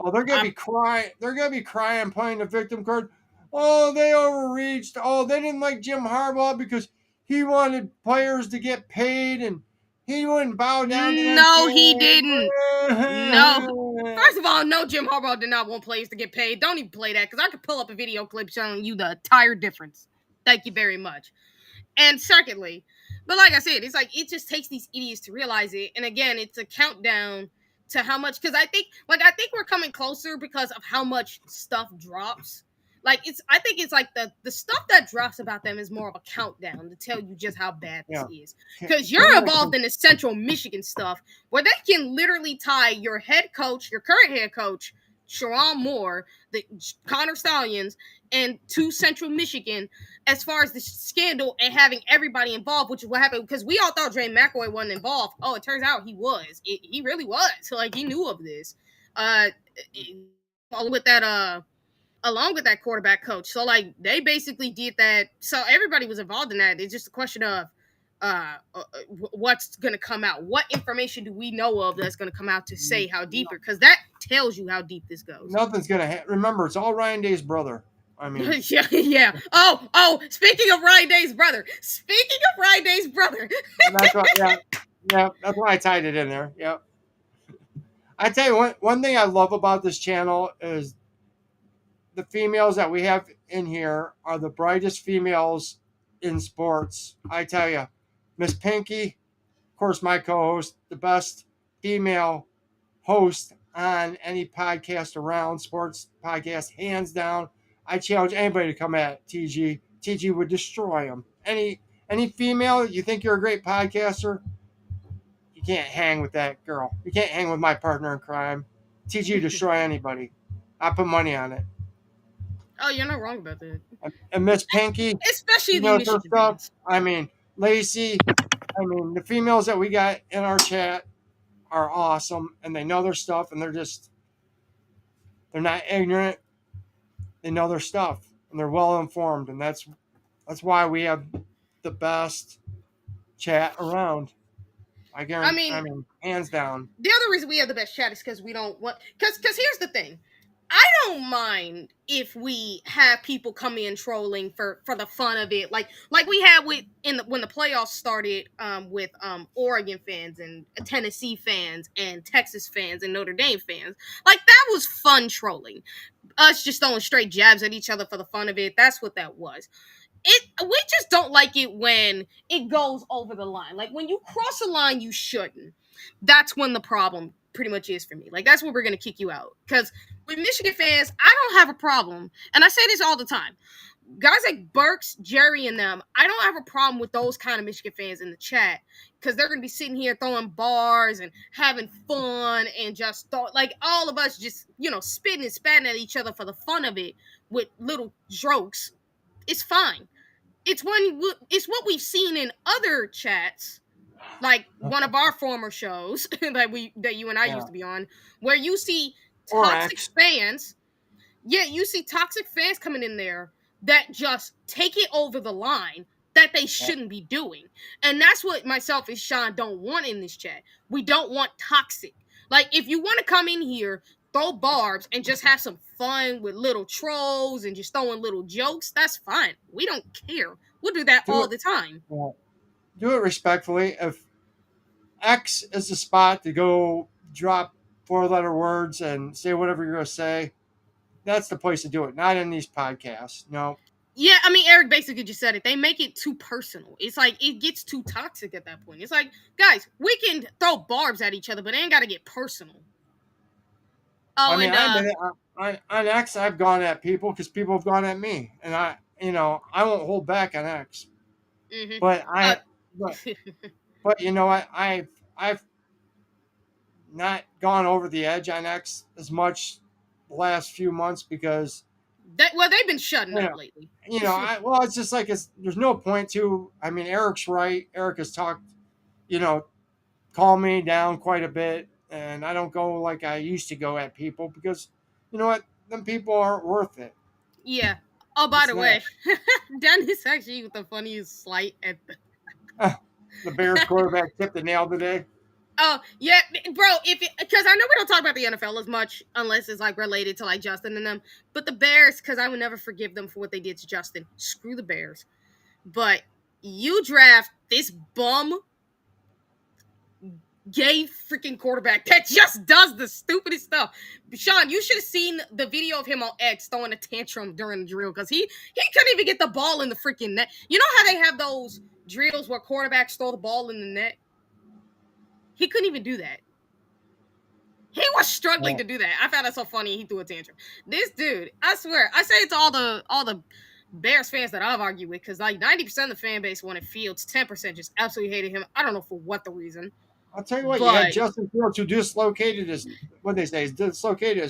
Oh, they're going to be crying. They're going to be crying, playing the victim card. Oh, they overreached. Oh, they didn't like Jim Harbaugh because he wanted players to get paid and he wouldn't bow down to them. No, he didn't. No. First of all, no, Jim Harbaugh did not want players to get paid. Don't even play that, because I could pull up a video clip showing you the entire difference. Thank you very much. And secondly, but like I said, it's like, it just takes these idiots to realize it. And again, it's a countdown to how much, because I think we're coming closer because of how much stuff drops. Like, I think it's like the stuff that drops about them is more of a countdown to tell you just how bad this is. Because you're involved in the Central Michigan stuff where they can literally tie your current head coach, Sharon Moore, the Connor Stallions, and to Central Michigan as far as the scandal and having everybody involved, which is what happened, because we all thought Dre McElroy wasn't involved. Oh, it turns out he was. He really was. So, like, he knew of this. Along with that quarterback coach. So, like, they basically did that. So everybody was involved in that. It's just a question of, what's going to come out. What information do we know of that's going to come out to say how deeper? Because that tells you how deep this goes. Nothing's gonna remember. It's all Ryan Day's brother. I mean, yeah. Oh. Speaking of Ryan Day's brother. that's what. Yeah. That's why I tied it in there. Yeah. I tell you one thing I love about this channel is the females that we have in here are the brightest females in sports. I tell you, Miss Pinky, of course, my co-host, the best female host on any podcast around, sports podcast, hands down. I challenge anybody to come at TG. TG would destroy them. Any female, you think you're a great podcaster, you can't hang with that girl. You can't hang with my partner in crime. TG destroy anybody. I put money on it. Oh, you're not wrong about that. And Miss Pinky, Especially you the know her Michigan stuff. fans. I mean, Lacey. I mean, the females that we got in our chat are awesome, and they know their stuff, and they're not ignorant. They know their stuff, and they're well informed, and that's why we have the best chat around. I guarantee. I mean, hands down. The other reason we have the best chat is because we don't want. Because here's the thing, I don't mind if we have people come in trolling for the fun of it, like we had when the playoffs started, with Oregon fans and Tennessee fans and Texas fans and Notre Dame fans. Like, that was fun trolling. Us just throwing straight jabs at each other for the fun of it. That's what that was. We just don't like it when it goes over the line. Like, when you cross a line you shouldn't. That's when the problem pretty much is for me. Like, that's when we're gonna kick you out. Because with Michigan fans, I don't have a problem, and I say this all the time. Guys like Burks, Jerry, and them, I don't have a problem with those kind of Michigan fans in the chat, because they're gonna be sitting here throwing bars and having fun and just like all of us just, spitting and spatting at each other for the fun of it with little jokes. It's fine. It's what we've seen in other chats, like one of our former shows that you and I used to be on, where you see toxic fans. Yeah, you see toxic fans coming in there that just take it over the line that they shouldn't be doing. And that's what myself and Sean don't want in this chat. We don't want toxic. Like, if you want to come in here, throw barbs, and just have some fun with little trolls and just throwing little jokes, that's fine. We don't care. We'll do that all the time. Yeah. Do it respectfully. If X is the spot to go drop 4-letter words and say whatever you're going to say, that's the place to do it. Not in these podcasts. No. Yeah, I mean, Eric basically just said it. They make it too personal. It's like, it gets too toxic at that point. It's like, guys, we can throw barbs at each other, but it ain't got to get personal. Oh, I mean, on X, I've gone at people because people have gone at me, and I won't hold back on X. Mm-hmm. But you know what? I've not gone over the edge on X as much the last few months because they've been shutting up lately. It's just like there's no point to. I mean, Eric's right. Eric has talked, calmed me down quite a bit. And I don't go like I used to go at people because, you know what? Them people aren't worth it. Yeah. Oh, by the way, Dennis actually with the funniest slight at the Bears quarterback tipped the nail today. Oh, yeah, bro, because I know we don't talk about the NFL as much unless it's, like, related to, like, Justin and them. But the Bears, because I would never forgive them for what they did to Justin. Screw the Bears. But you draft this bum gay freaking quarterback that just does the stupidest stuff. Sean, you should have seen the video of him on X throwing a tantrum during the drill because he couldn't even get the ball in the freaking net. You know how they have those drills where quarterbacks throw the ball in the net? He couldn't even do that. He was struggling to do that. I found that so funny. He threw a tantrum. This dude, I swear, I say it to all the Bears fans that I've argued with, because like 90% of the fan base wanted Fields, 10% just absolutely hated him. I don't know for what the reason. I'll tell you what, you had Justin Fields who dislocated his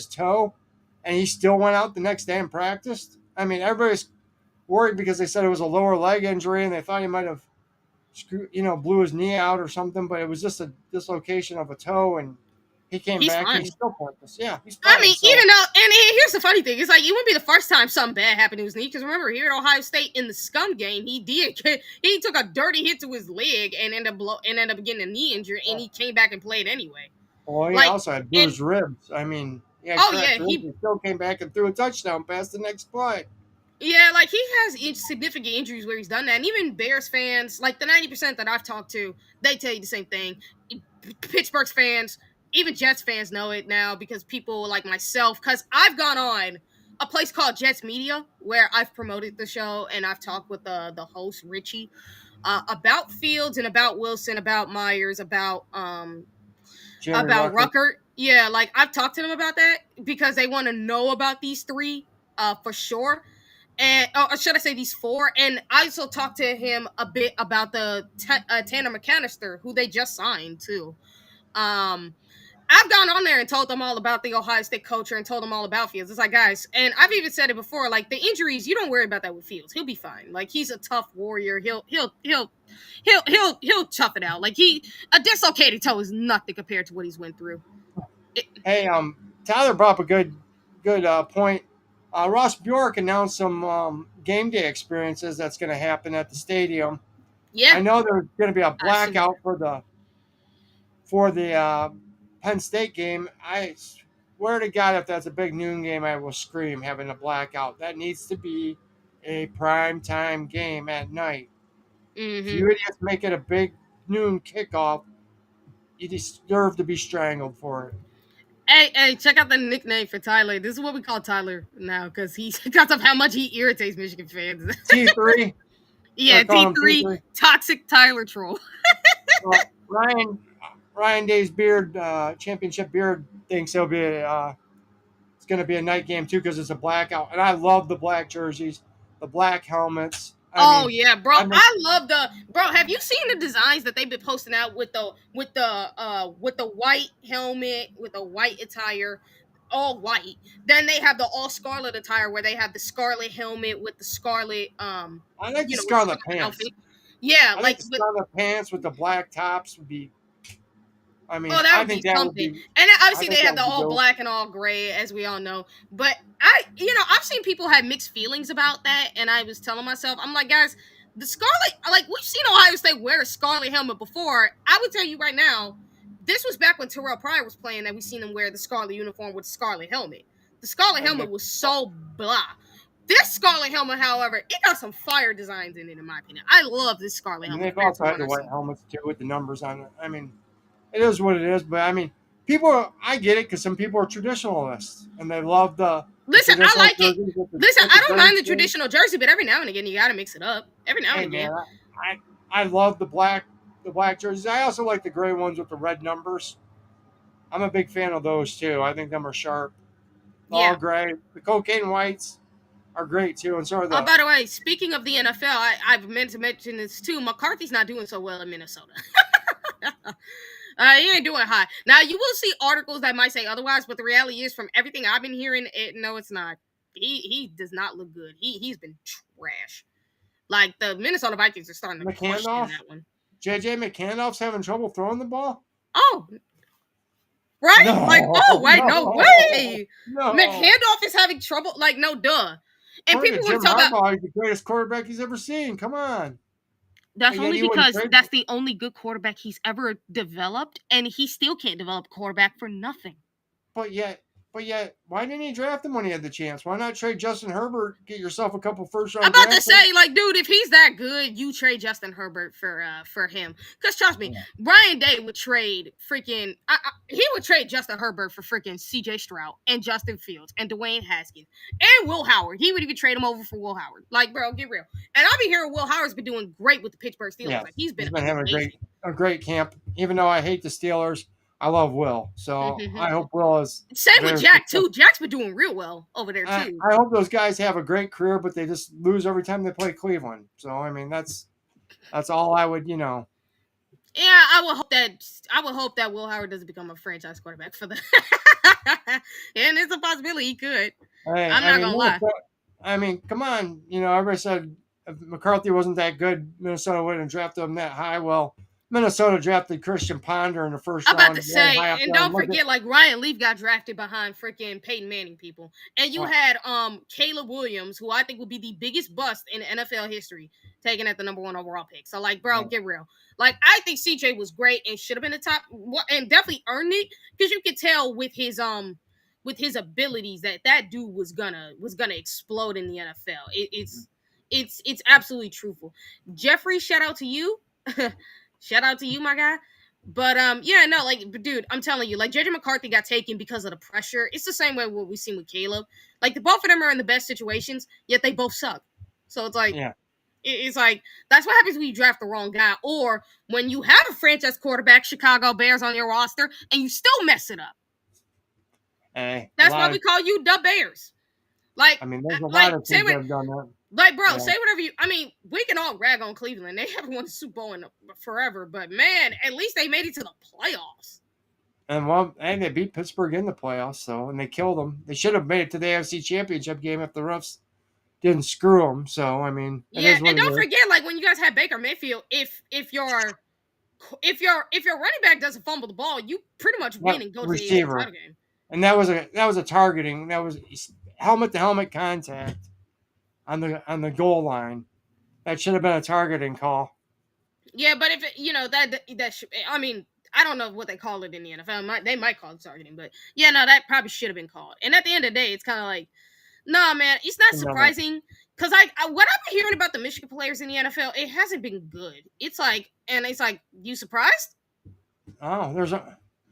toe, and he still went out the next day and practiced. I mean, everybody's worried because they said it was a lower leg injury and they thought he might have blew his knee out or something, but it was just a dislocation of a toe. And He came He's back. fine. He's still practiced. Yeah, he's I fine. mean, So even though, and here's the funny thing: it's like it wouldn't be the first time something bad happened to his knee. Because remember, here at Ohio State in the scum game, he took a dirty hit to his leg and ended up getting a knee injury, and he came back and played anyway. well, he Like, also had and bruised ribs. I mean, he had oh yeah, cracked ribs. He still came back and threw a touchdown past the next play. yeah, like he has significant injuries where he's done that, and even Bears fans, like the 90% that I've talked to, they tell you the same thing. Pittsburgh fans, even Jets fans know it now because people like myself, because I've gone on a place called Jets Media where I've promoted the show and I've talked with the host Richie about Fields and about Wilson, about Myers, Jimmy about Rucker. Rucker. Yeah, like I've talked to them about that because they want to know about these three for sure. And or should I say these four? And I also talked to him a bit about the Tanner McAllister, who they just signed too. Um, I've gone on there and told them all about the Ohio State culture and told them all about Fields. It's like, guys, and I've even said it before, like the injuries, you don't worry about that with Fields. He'll be fine. Like he's a tough warrior. He'll tough it out. Like a dislocated toe is nothing compared to what he's went through. Hey, Tyler brought up a good point. Ross Bjork announced some game day experiences that's going to happen at the stadium. Yeah, I know there's going to be a I've seen blackout for the Penn State game. I swear to God, if that's a big noon game, I will scream having a blackout. That needs to be a prime time game at night. If Mm-hmm. you idiots make it a big noon kickoff, you deserve to be strangled for it. Hey, check out the nickname for Tyler. This is what we call Tyler now because because of how much he irritates Michigan fans. T3. Yeah, T3 toxic Tyler troll. Ryan Day's beard championship beard thinks it'll be it's going to be a night game too because it's a blackout, and I love the black jerseys, the black helmets. I mean, Yeah, bro. I love bro. Have you seen the designs that they've been posting out with the white helmet with the white attire, all white. Then they have the all scarlet attire where they have the scarlet helmet with the scarlet I like the scarlet pants. outfit. Yeah, I like the scarlet pants with the black tops would be. I mean, that would be something. And obviously they have the all black and all gray, as we all know. But I've seen people have mixed feelings about that, and I was telling myself, I'm like, guys, the scarlet, like we've seen Ohio State wear a scarlet helmet before. I would tell you right now, this was back when Terrell Pryor was playing that we seen him wear the scarlet uniform with the scarlet helmet. The scarlet helmet was so blah. This scarlet helmet, however, it got some fire designs in it, in my opinion. I love this scarlet helmet. They've also had the white helmets too with the numbers on it. I mean, it is what it is, but I mean, I get it because some people are traditionalists and they love the. Listen, I like it. Listen, I don't mind the traditional jersey, but every now and again you got to mix it up. Every now and again. Man, I love the black jerseys. I also like the gray ones with the red numbers. I'm a big fan of those too. I think them are sharp. All gray. The cocaine whites are great too, and so are the. Oh, by the way, speaking of the NFL, I've meant to mention this too. McCarthy's not doing so well in Minnesota. He ain't doing hot. Now, you will see articles that might say otherwise, but the reality is, from everything I've been hearing, no, it's not. He does not look good. He's been trash. Like, the Minnesota Vikings are starting to question that one. JJ McCandoff's having trouble throwing the ball? Oh. Right? No, no way. No. McCandoff is having trouble. Like, no, duh. And people want to talk about... He's the greatest quarterback he's ever seen. Come on. That's only because that's the only good quarterback he's ever developed, and he still can't develop a quarterback for nothing. But yet, why didn't he draft him when he had the chance? Why not trade Justin Herbert, get yourself a couple first-round I'm about to say, like, dude, if he's that good, you trade Justin Herbert for him. Because trust me, Brian Day would trade freaking... he would trade Justin Herbert for freaking C.J. Stroud and Justin Fields and Dwayne Haskins and Will Howard. He would even trade him over for Will Howard. Like, bro, get real. And I'll be hearing Will Howard's been doing great with the Pittsburgh Steelers. Yeah, like, he's been having a great camp. Even though I hate the Steelers, I love Will. So I hope Will is... Same with Jack, too. Jack's been doing real well over there, too. I hope those guys have a great career, but they just lose every time they play Cleveland. So, I mean, that's all I would, Yeah, I would hope that Will Howard doesn't become a franchise quarterback for the... And it's a possibility he could. Hey, I'm not going to lie. I mean, come on. Everybody said if McCarthy wasn't that good, Minnesota wouldn't have drafted him that high. Well, Minnesota drafted Christian Ponder in the first I'm about round. to Really say, high up and there. don't forget, like Ryan Leaf got drafted behind freaking Peyton Manning people, and you had Caleb Williams, who I think would be the biggest bust in NFL history, taken at the number 1 overall pick. So like, bro, get real. Like, I think CJ was great and should have been the top, and definitely earned it, because you could tell with his abilities that dude was gonna explode in the NFL. It's absolutely truthful. Jeffrey, shout out to you. Shout out to you, my guy. But yeah, no, like, dude, I'm telling you, like, JJ McCarthy got taken because of the pressure. It's the same way what we've seen with Caleb. Like, the both of them are in the best situations, yet they both suck. So it's like, Yeah. it's like, that's what happens when you draft the wrong guy, or when you have a franchise quarterback, Chicago Bears, on your roster, and you still mess it up. Hey, That's why we call you the Bears. Like, I mean, there's a like, lot of teams that have done that. Like, bro, say whatever you. I mean, we can all rag on Cleveland. They haven't won the Super Bowl in forever, but man, at least they made it to the playoffs. And well, and they beat Pittsburgh in the playoffs, so, and they killed them. They should have made it to the AFC Championship game if the refs didn't screw them. So I mean, yeah, and don't forget, like, when you guys had Baker Mayfield, if your running back doesn't fumble the ball, you pretty much win and go to the AFC title game. And that was a targeting. That was helmet to helmet contact on the goal line. That should have been a targeting call. Yeah, but if that should, I mean, I don't know what they call it in the NFL. They might call it targeting, but yeah, no, that probably should have been called. And at the end of the day, it's kind of like, nah, man, it's not surprising, because what I've been hearing about the Michigan players in the NFL, it hasn't been good. It's like, you surprised? Oh,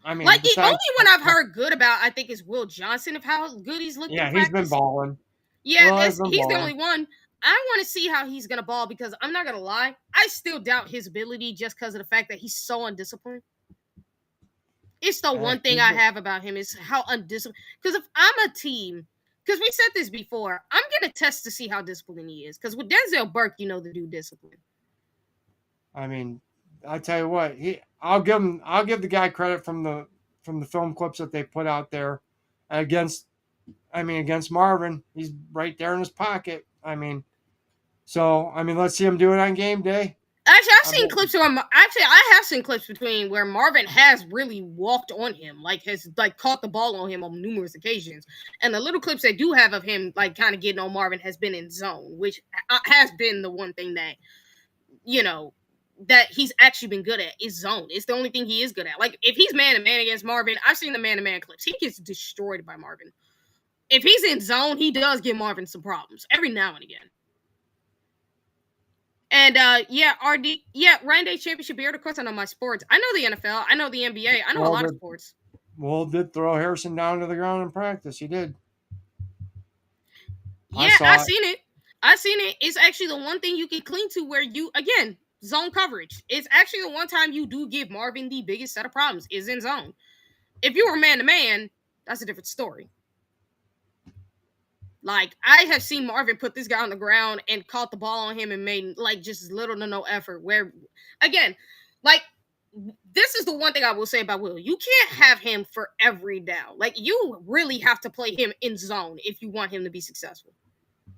I mean, like, the only one I've heard good about, I think, is Will Johnson, of how good he's looked. Yeah, he's been balling. Yeah, he's the only one. I want to see how he's going to ball, because I'm not going to lie, I still doubt his ability just because of the fact that he's so undisciplined. It's the one thing I have about him is how undisciplined. Because if I'm a team, because we said this before, I'm going to test to see how disciplined he is. Because with Denzel Burke, the dude disciplined. I mean, I tell you what, I'll give the guy credit from the film clips that they put out there against Marvin. He's right there in his pocket. Let's see him do it on game day. Actually, I've seen clips where I have seen clips between where Marvin has really walked on him, has caught the ball on him on numerous occasions. And the little clips they do have of him kind of getting on Marvin has been in zone, which has been the one thing that that he's actually been good at is zone. It's the only thing he is good at. Like, if he's man-to-man against Marvin, I've seen the man-to-man clips. He gets destroyed by Marvin. If he's in zone, he does give Marvin some problems every now and again. And Ryan Day Championship Beard. Of course, I know my sports. I know the NFL. I know the NBA. I know a lot of sports. Will did throw Harrison down to the ground in practice. He did. Yeah, I seen it. It's actually the one thing you can cling to where you, again, zone coverage. It's actually the one time you do give Marvin the biggest set of problems is in zone. If you were man-to-man, that's a different story. Like, I have seen Marvin put this guy on the ground and caught the ball on him and made, just little to no effort. Where, again, this is the one thing I will say about Will. You can't have him for every down. You really have to play him in zone if you want him to be successful,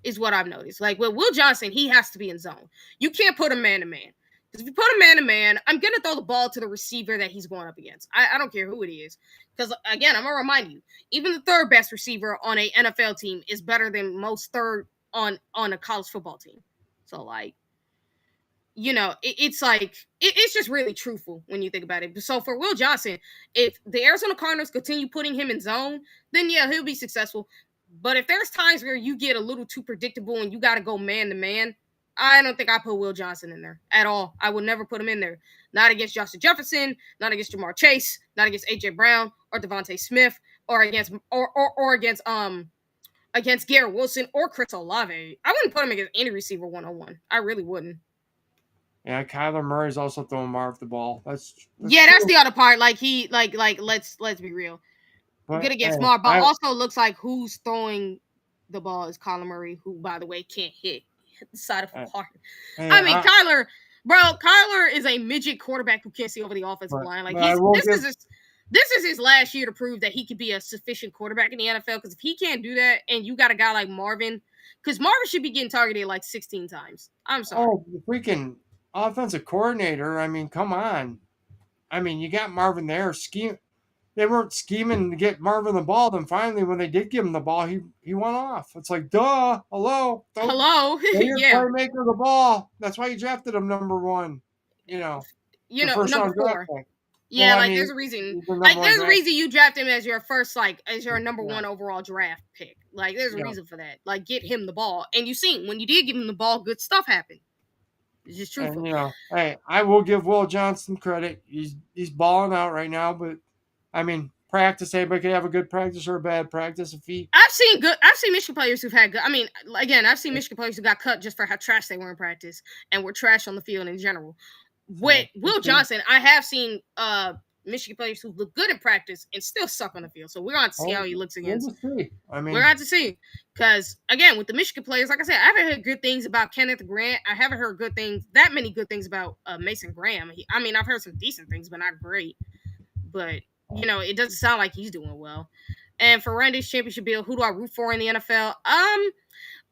is what I've noticed. With Will Johnson, he has to be in zone. You can't put him man-to-man. Because if you put him man-to-man, I'm going to throw the ball to the receiver that he's going up against. I don't care who it is. Because, again, I'm going to remind you, even the third best receiver on a NFL team is better than most third on a college football team. So, it's just really truthful when you think about it. So, for Will Johnson, if the Arizona Cardinals continue putting him in zone, then, yeah, he'll be successful. But if there's times where you get a little too predictable and you got to go man-to-man, I don't think I put Will Johnson in there at all. I would never put him in there. Not against Justin Jefferson, not against Jamar Chase, not against A.J. Brown or Devontae Smith, or against against Garrett Wilson or Chris Olave. I wouldn't put him against any receiver 1-on-1. I really wouldn't. Yeah, Kyler Murray's also throwing Marv the ball. That's that's the other part. Let's be real. Good against Marv, but also looks like who's throwing the ball is Kyler Murray, who, by the way, can't hit the side of the park. Kyler is a midget quarterback who can't see over the offensive line. This is his last year to prove that he could be a sufficient quarterback in the NFL. Because if he can't do that, and you got a guy like Marvin, because Marvin should be getting targeted 16 times. I'm sorry. Oh, freaking offensive coordinator. I mean, come on. I mean, you got Marvin there. They weren't scheming to get Marvin the ball. Then finally, when they did give him the ball, he went off. It's like, duh, hello, don't Hello, throw your yeah, playmaker the ball. That's why you drafted him #1. You know, your first number round draft 4. pick. Well, Yeah, I like mean, there's a reason. he's the Like #1 there's a draft. reason you draft him as your first, like as your number Yeah, 1 overall draft pick. Like there's a yeah. reason for that. Like get him the ball, and you seen when you did give him the ball, good stuff happened. It's just And truthful. hey, I will give Will Johnson credit. He's balling out right now. But I mean, practice. Anybody could have a good practice or a bad practice if he. I've seen Michigan players who've had good. I mean, again, I've seen Michigan players who got cut just for how trash they were in practice and were trash on the field in general. With So Will Johnson, I have seen Michigan players who look good in practice and still suck on the field. So we're going to see how he looks we'll against. just see. I We're mean, going to see. Because, again, with the Michigan players, like I said, I haven't heard good things about Kenneth Grant. I haven't heard that many good things about Mason Graham. I've heard some decent things, but not great. But, it doesn't sound like he's doing well. And for Randy's championship bill, who do I root for in the NFL?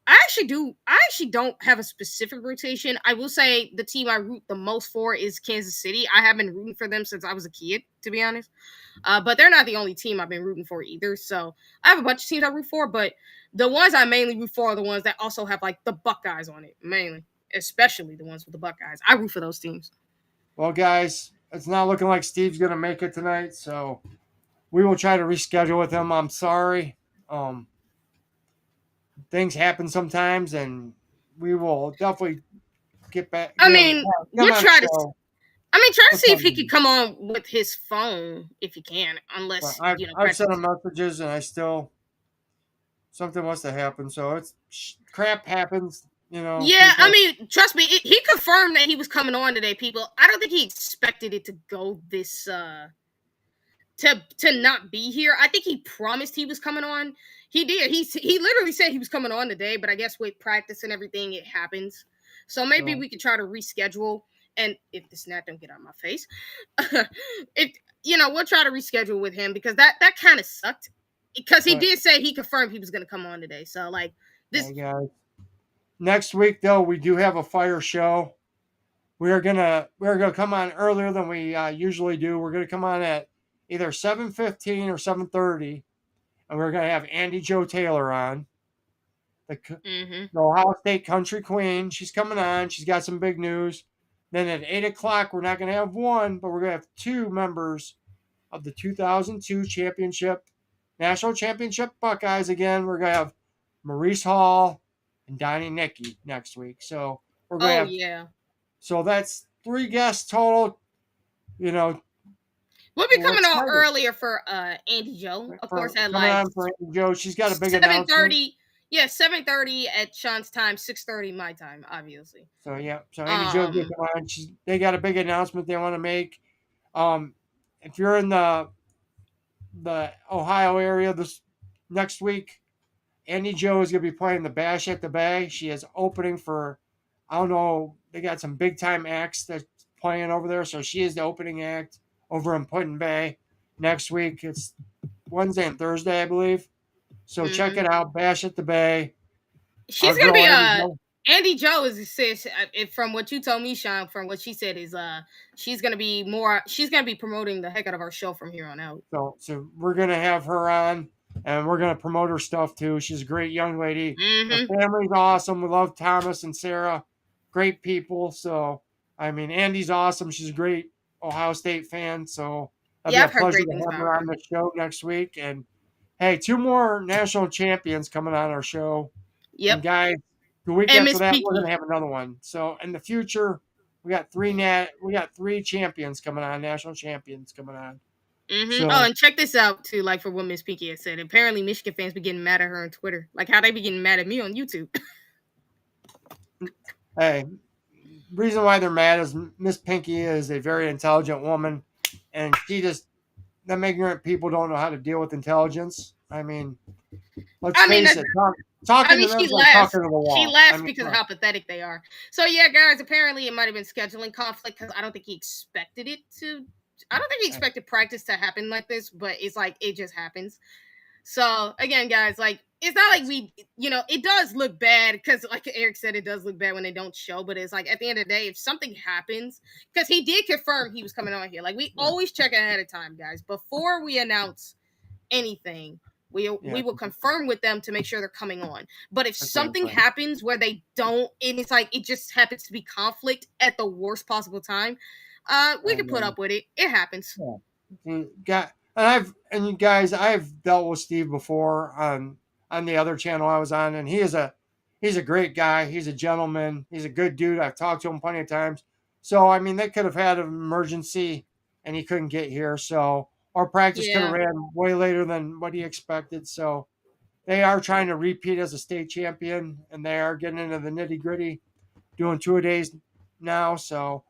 I actually don't have a specific rotation. I will say the team I root the most for is Kansas City. I have been rooting for them since I was a kid, to be honest. But they're not the only team I've been rooting for either. So I have a bunch of teams I root for, but the ones I mainly root for are the ones that also have like the Buckeyes on it, mainly, especially the ones with the Buckeyes. I root for those teams. well, guys, it's not looking like Steve's gonna make it tonight, so we will try to reschedule with him. I'm sorry. Things happen sometimes, and we will definitely get back. I Get him, mean, come we'll on the try to. show. Try to We'll see try if he to- could come on with his phone if he can, But unless I've sent him messages, and I still something must have happened. So it's crap happens. Yeah, I People. mean, trust me, he confirmed that he was coming on today, people. I don't think he expected it to go this to not be here. I think he promised he was coming on. He did. He literally said he was coming on today, but I guess with practice and everything, it happens. So maybe we could try to reschedule. And if the snap don't get out of my face, we'll try to reschedule with him because that kind of sucked. Because he did say he confirmed he was going to come on today. So like this. Hey guys. Next week though, we do have a fire show. We're gonna come on earlier than we usually do. We're gonna come on at either 7:15 or 7:30, and we're gonna have Andy Joe Taylor on, the Ohio State Country Queen. She's coming on. She's got some big news. Then at 8 o'clock, we're not gonna have one, but we're gonna have two members of the 2002 national championship Buckeyes again. We're gonna have Maurice Hall and Donnie Nicky next week. So we're gonna have. Yeah. So that's 3 guests total. We'll be coming on earlier for Andy Joe. Of course, at like on for Andy Joe. She's got a big 7:30. Yeah, 7:30 at Sean's time, 6:30 my time, obviously. So Andy Joe will come on. They got a big announcement they want to make. If you're in the Ohio area this next week, Andy Joe is going to be playing the Bash at the Bay. She is opening for, I don't know, they got some big time acts that's playing over there. So she is the opening act over in Put-in Bay next week. It's Wednesday and Thursday, I believe. So check it out, Bash at the Bay. She's going to be Andy Joe is says from what you told me, Sean, from what she said is she's gonna be promoting the heck out of our show from here on out. So we're gonna have her on and we're gonna promote her stuff too. She's a great young lady. Her family's awesome. We love Thomas and Sarah, great people. So I mean Andy's awesome. She's a great Ohio State fan. So it'll be a pleasure to have her on the show next week. And hey, 2 more national champions coming on our show. Yep. And guys, the week after that, we're gonna have another one. So in the future, we got 3 champions coming on, national champions coming on. So, and check this out too. Like for what Miss Pinky has said, apparently Michigan fans be getting mad at her on Twitter. Like how they be getting mad at me on YouTube. Hey, reason why they're mad is Miss Pinky is a very intelligent woman, and them ignorant people don't know how to deal with intelligence. I mean, let's face it. Talking to them is like talking to the wall. She laughs because of how pathetic they are. So yeah, guys, apparently it might have been scheduling conflict because I don't think he expected it to. I don't think he expected practice to happen like this, but it's like it just happens. So again, guys, like it's not like we, it does look bad because, like Eric said, it does look bad when they don't show. But it's like at the end of the day, if something happens, because he did confirm he was coming on here. Like we always check ahead of time, guys, before we announce anything. We will confirm with them to make sure they're coming on. But if something happens where they don't, and it's like it just happens to be conflict at the worst possible time, we can put up with it. It happens. Yeah. And you guys, I've dealt with Steve before on the other channel I was on, and he's a great guy. He's a gentleman. He's a good dude. I've talked to him plenty of times. So I mean, they could have had an emergency, and he couldn't get here. So our practice could have ran way later than what he expected. So they are trying to repeat as a state champion, and they are getting into the nitty gritty, doing 2-a-days now. So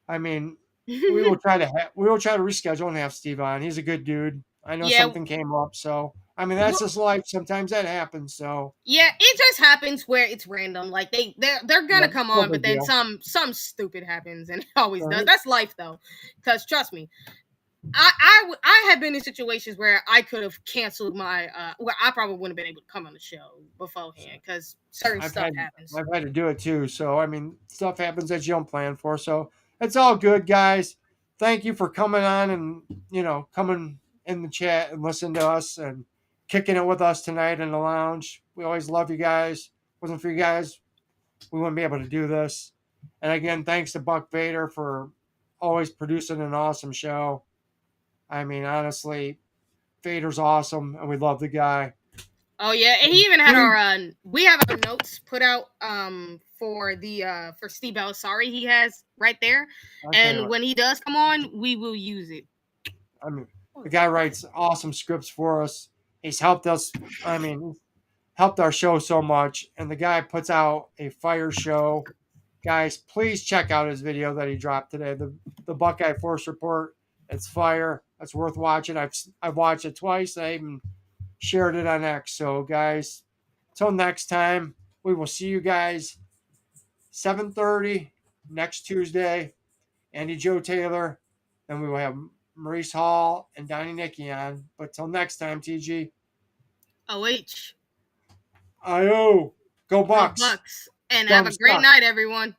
I mean, we will try to reschedule and have Steve on. He's a good dude. I know something came up, so I mean that's just life. Sometimes that happens. So it just happens where it's random. Like they're gonna come on, but then some stupid happens, and it always does. That's life, though. Because trust me, I have been in situations where I could have canceled my where I probably wouldn't have been able to come on the show beforehand because certain stuff happens. I've had to do it too. So I mean, stuff happens that you don't plan for. So it's all good, guys. Thank you for coming on and coming in the chat and listening to us and kicking it with us tonight in the lounge. We always love you guys. Wasn't for you guys, we wouldn't be able to do this. And again, thanks to Buck Vader for always producing an awesome show. I mean, honestly, Vader's awesome, and we love the guy. Oh yeah, and he even had we have our notes put out for Steve Bellisari. He has right there, and when he does come on, we will use it. I mean, the guy writes awesome scripts for us. He's helped us. I mean, helped our show so much, and the guy puts out a fire show. Guys, please check out his video that he dropped today. The Buckeye Force Report. It's fire. It's worth watching. I've watched it twice. I even shared it on X. So, guys, till next time, we will see you guys 7:30 next Tuesday. Andy Joe Taylor. Then we will have Maurice Hall and Donnie Nicky on. But till next time, TG. OH. IO. Go Bucks. Go Bucks. And have a great night, everyone.